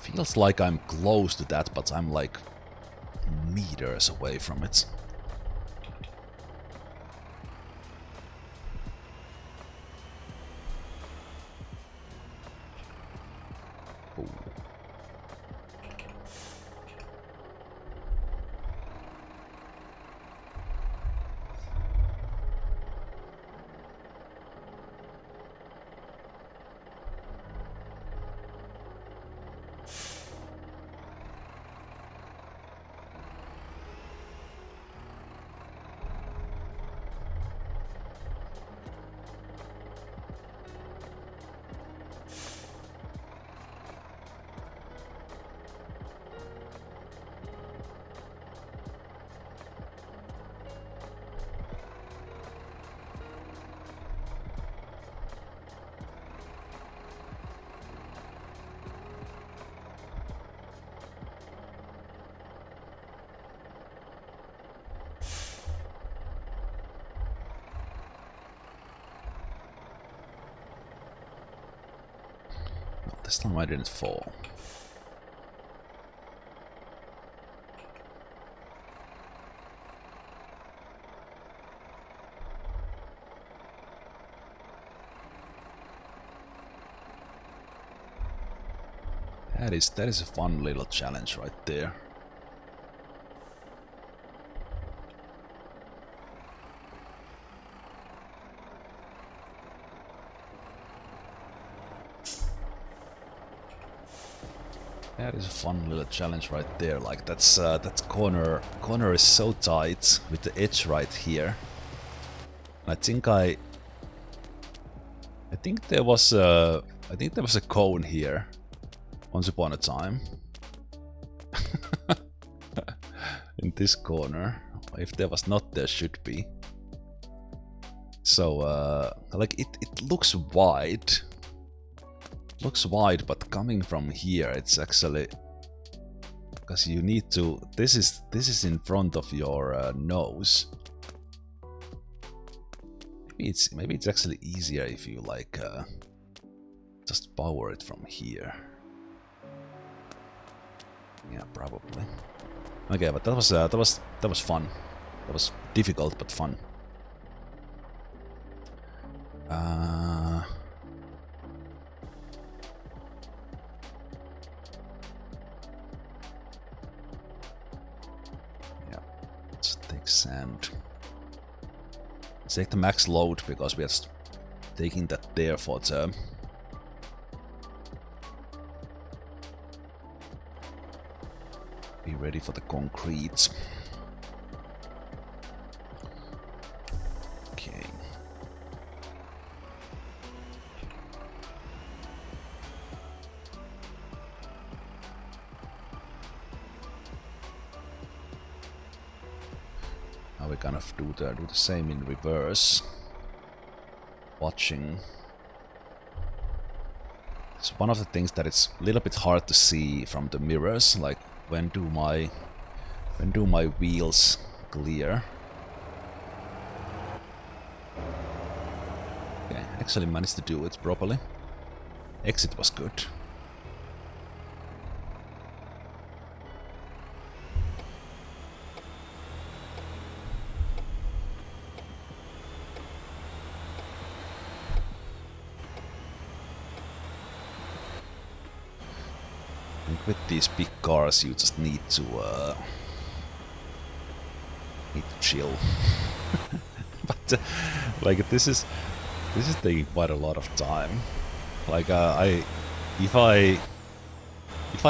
Feels like I'm close to that, but I'm like meters away from it. Oh. This time I didn't fall. That is a fun little challenge right there. That is a fun little challenge right there. Like that's corner is so tight with the edge right here. I think there was a cone here once upon a time. In this corner. If there was not, there should be. So like it looks wide. Looks wide, but coming from here, it's actually because you need to. This is in front of your nose. Maybe it's actually easier if you like just power it from here. Yeah, probably. Okay, but that was fun. That was difficult but fun. Let's take sand. Let's take the max load because we are taking that there for the... Be ready for the concrete. Okay. Now we kind of do the same in reverse. Watching. It's one of the things that it's a little bit hard to see from the mirrors. Like when do my wheels clear? Okay, actually managed to do it properly. Exit was good. With these big cars, you just need to chill. But like this is taking quite a lot of time. Like if I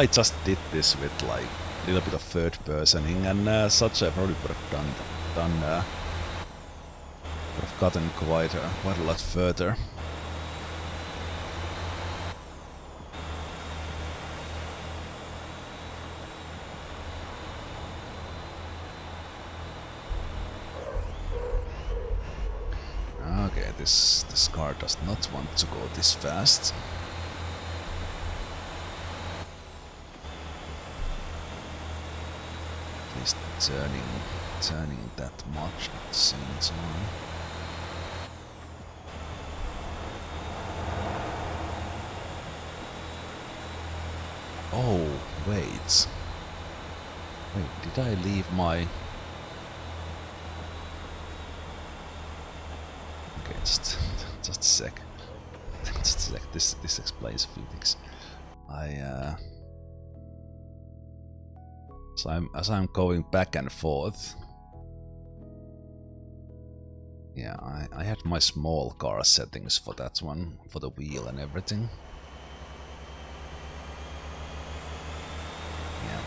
just did this with like a little bit of third personing and such, I probably would have Could have gotten quite a lot further. Okay, this car does not want to go this fast. At least turning that much at the same time. Oh, wait. Wait, did I leave my... Okay, just a sec. Just a sec. This explains a few things. So as I'm going back and forth. Yeah, I had my small car settings for that one, for the wheel and everything. Yeah.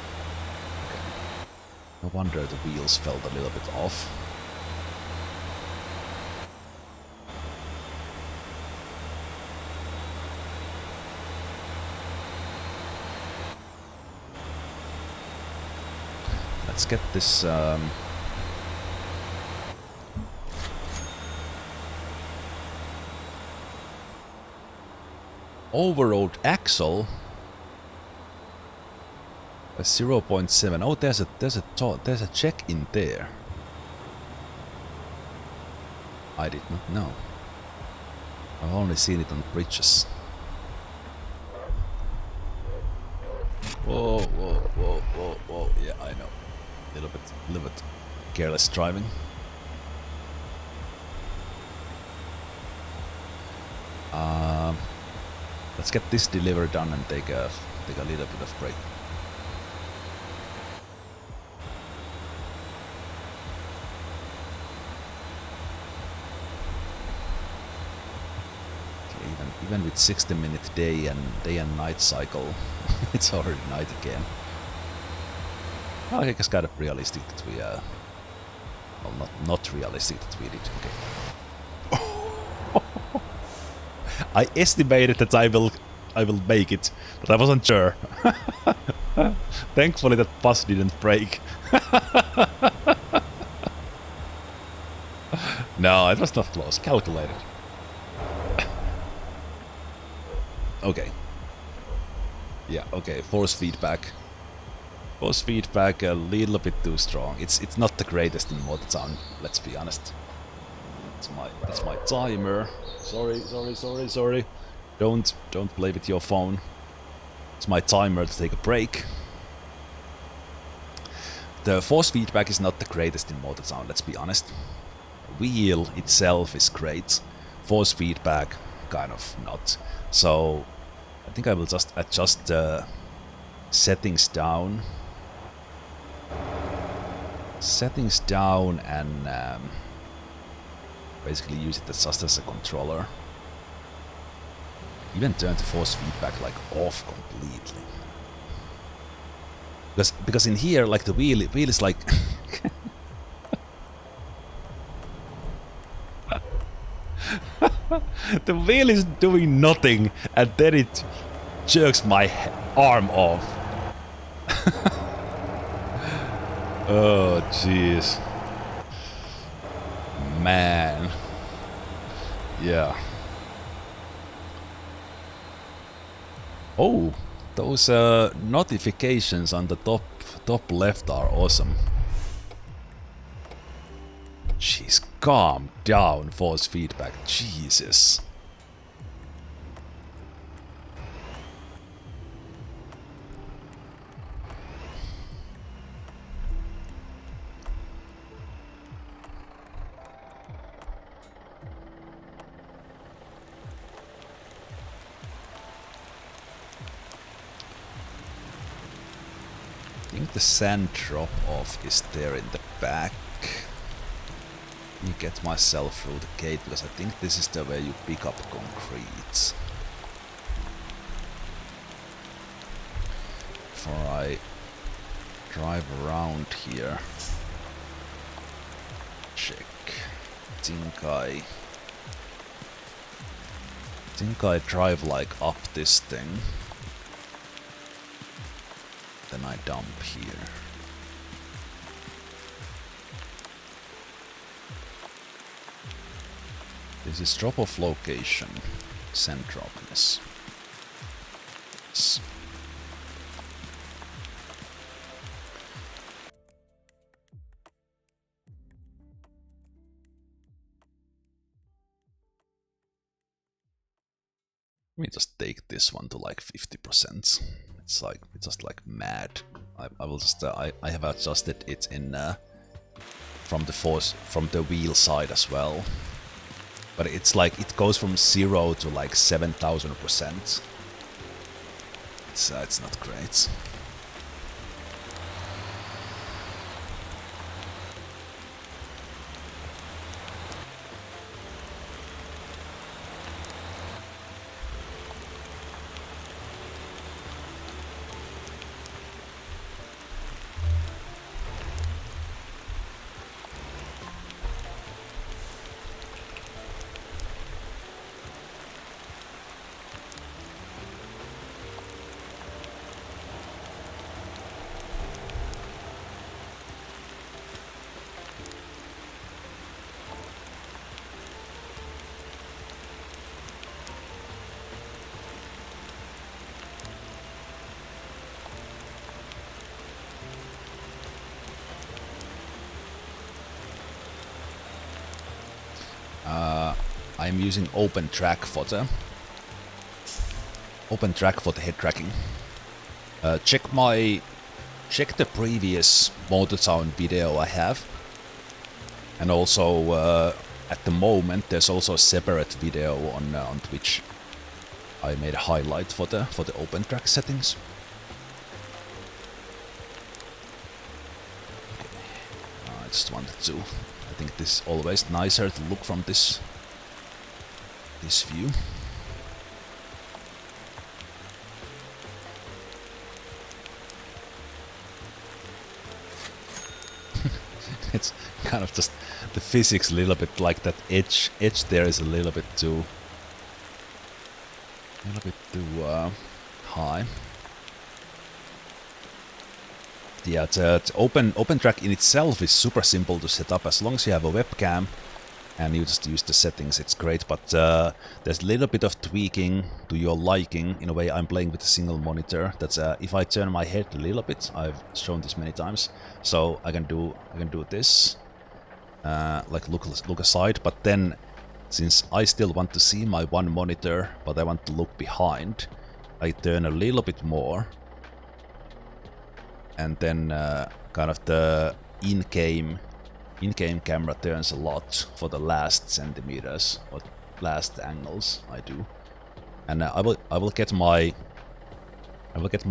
Okay. No wonder the wheels felt a little bit off. Let's get this overroad axle. A 0.7. Oh, there's a check in there. I did not know. I've only seen it on bridges. Whoa, whoa, whoa, whoa, whoa. Yeah, I know. Little bit careless driving. Let's get this delivery done and take a little bit of break. Okay, even with 60-minute day and night cycle, it's already night again. I guess kind of realistic that we well, not realistic that we did. Okay. I estimated that I will make it, but I wasn't sure. Thankfully that bus didn't break. No, it was not close. Calculated. Okay. Yeah, okay. Force feedback. Force feedback a little bit too strong. It's not the greatest in Moza Town, let's be honest. That's my timer. Sorry. Don't play with your phone. It's my timer to take a break. The force feedback is not the greatest in Moza Town, let's be honest. Wheel itself is great. Force feedback, kind of not. So I think I will just adjust the settings down. Settings down and basically use it just as a controller. Even turn the force feedback like off completely. Because in here, like the wheel is like the wheel is doing nothing, and then it jerks my arm off. Oh, jeez. Man. Yeah. Oh, those notifications on the top left are awesome. Jeez, calm down, force feedback. Jesus. I think the sand drop-off is there in the back. Let me get myself through the gate, because I think this is the way you pick up concrete. Before I drive around here. Check. think I drive like up this thing. Then I dump here. This is drop-off location. Send drop, yes. Yes. Let me just take this one to like 50%. It's just like mad. I will just I have adjusted it in from the wheel side as well. But it's like it goes from 0 to like 7,000%. It's not great. I'm using opentrack for the head tracking. Check the previous Moza video I have, and also at the moment there's also a separate video on Twitch. I made a highlight for the opentrack settings. I just wanted to. I think this is always nicer to look from this view. It's kind of just the physics a little bit like that edge there is a little bit too high. Yeah, the opentrack in itself is super simple to set up as long as you have a webcam and you just use the settings. It's great, but there's a little bit of tweaking to your liking. In a way, I'm playing with a single monitor. That's if I turn my head a little bit, I've shown this many times, so I can do this, like look aside. But then, since I still want to see my one monitor, but I want to look behind, I turn a little bit more, and then kind of the in-game camera turns a lot for the last centimeters or last angles I do, and I will get my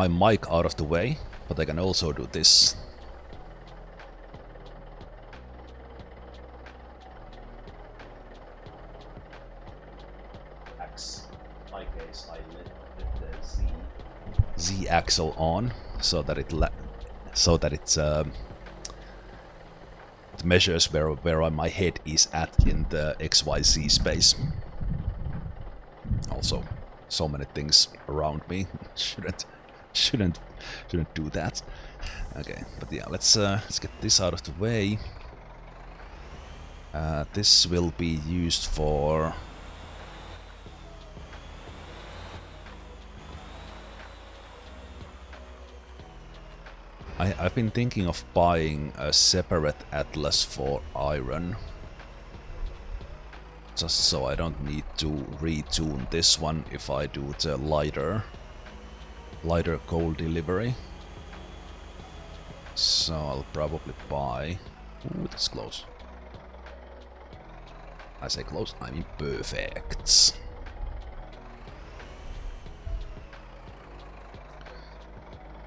mic out of the way, but I can also do this. In my case, I let the Z axle on so that it measures where my head is at in the XYZ space. Also, so many things around me shouldn't do that. Okay, but yeah, let's get this out of the way. This will be used for. I've been thinking of buying a separate atlas for iron, just so I don't need to retune this one if I do the lighter coal delivery. So I'll probably buy. Ooh, that's close. I say close, I mean perfect.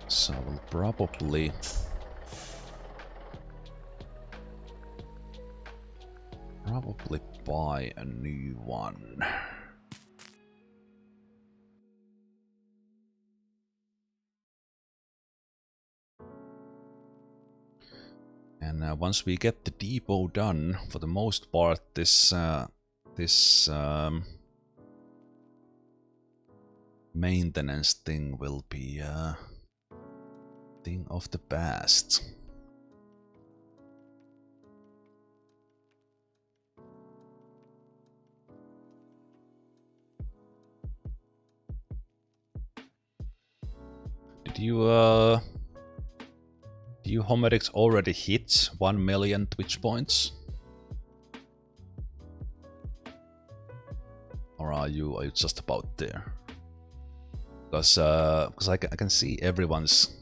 So we'll probably buy a new one. And once we get the depot done, for the most part, this maintenance thing will be a thing of the past. Did you Homerics already hit 1 million Twitch points? Or are you just about there? Because I can see everyone's.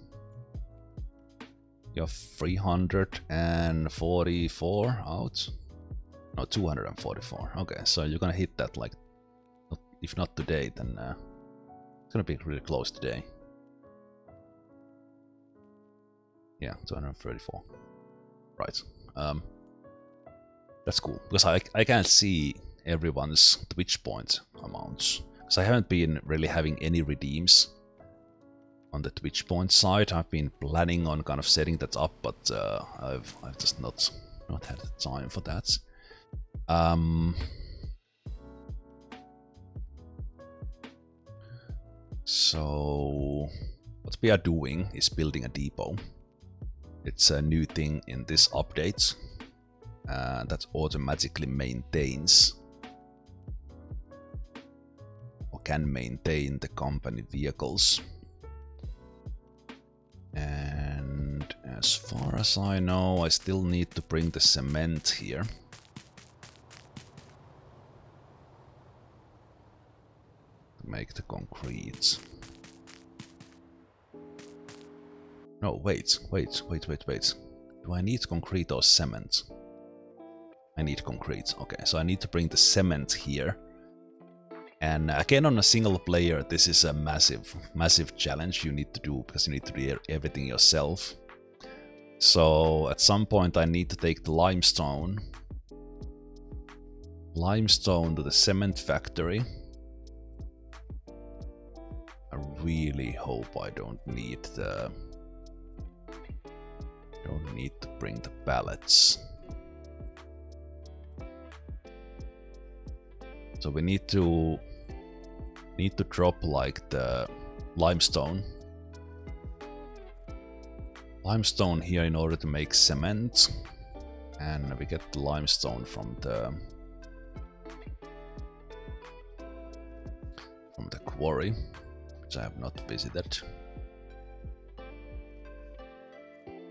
You're 344 out. No, 244. Okay, so you're gonna hit that, like, if not today, then it's gonna be really close today. Yeah, 234. Right. That's cool, because I can't see everyone's Twitch point amounts. Because I haven't been really having any redeems on the Twitch point side. I've been planning on kind of setting that up, but I've just not had the time for that. So what we are doing is building a depot. It's a new thing in this update that automatically maintains or can maintain the company vehicles. And as far as I know, I still need to bring the cement here. To make the concrete. No, wait. Do I need concrete or cement? I need concrete. Okay, so I need to bring the cement here. And again, on a single player, this is a massive challenge you need to do, because you need to do everything yourself. So at some point I need to take the limestone to the cement factory. I really hope I don't need to bring the pallets. So we need to drop, like, the limestone here in order to make cement, and we get the limestone from the quarry, which I have not visited.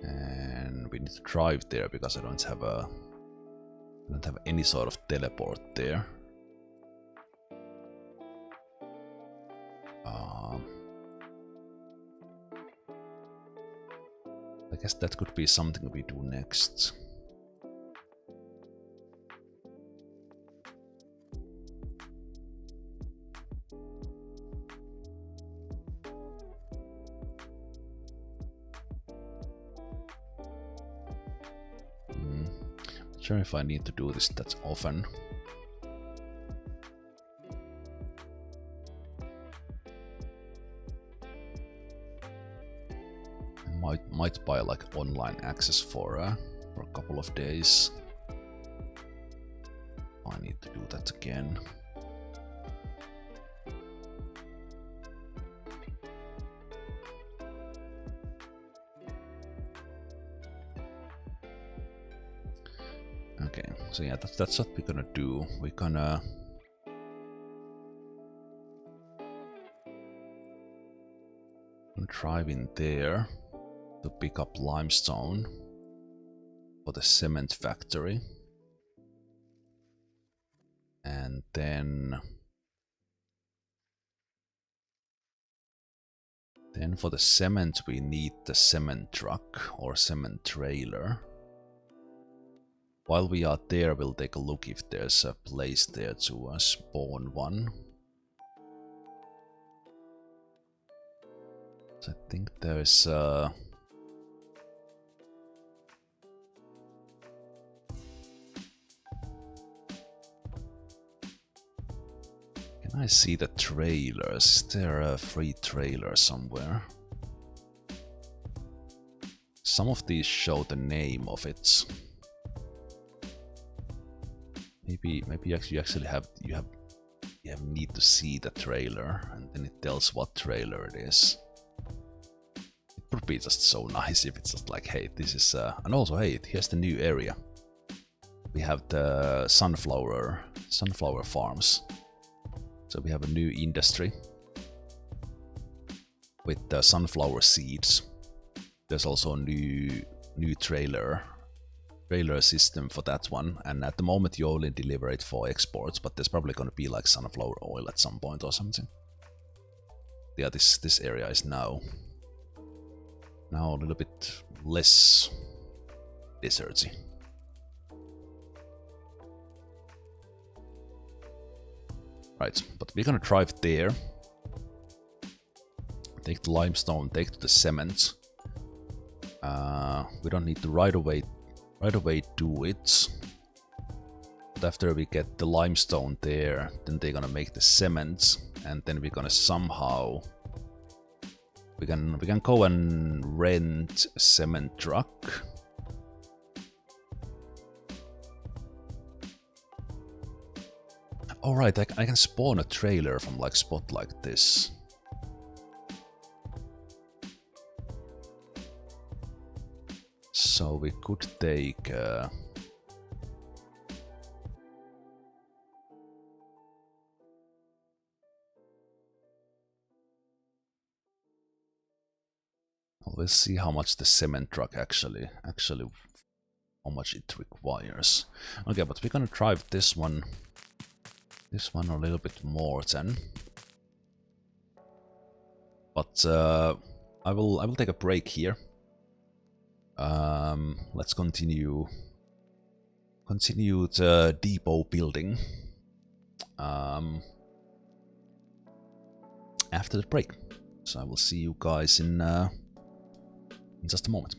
And we need to drive there because I don't have any sort of teleport there. I guess that could be something we do next. Not sure if I need to do this that often. Might buy, like, online access for a couple of days. I need to do that again. Okay, so yeah, that's what we're gonna do. We're gonna drive in there to pick up limestone for the cement factory. And then for the cement we need the cement truck or cement trailer. While we are there, we'll take a look if there's a place there to spawn one. So I think there's Can I see the trailers? Is there a free trailer somewhere? Some of these show the name of it. Maybe you actually need to see the trailer, and then it tells what trailer it is. It would be just so nice if it's just like, hey, this is and also, hey, here's the new area. We have the sunflower farms. So we have a new industry with the sunflower seeds. There's also a new trailer system for that one, and at the moment you only deliver it for exports, but there's probably going to be like sunflower oil at some point or something. Yeah, this area is now a little bit less deserty. Right, but we're gonna drive there. Take the limestone, take to the cement. We don't need to right away do it. But after we get the limestone there, then they're gonna make the cement, and then we're gonna somehow we can go and rent a cement truck. Alright, I can spawn a trailer from like spot like this. So we could take we'll see how much the cement truck actually how much it requires. Okay, but we're gonna drive this one a little bit more then. But I will take a break here. Let's continue the depot building after the break. So I will see you guys in just a moment.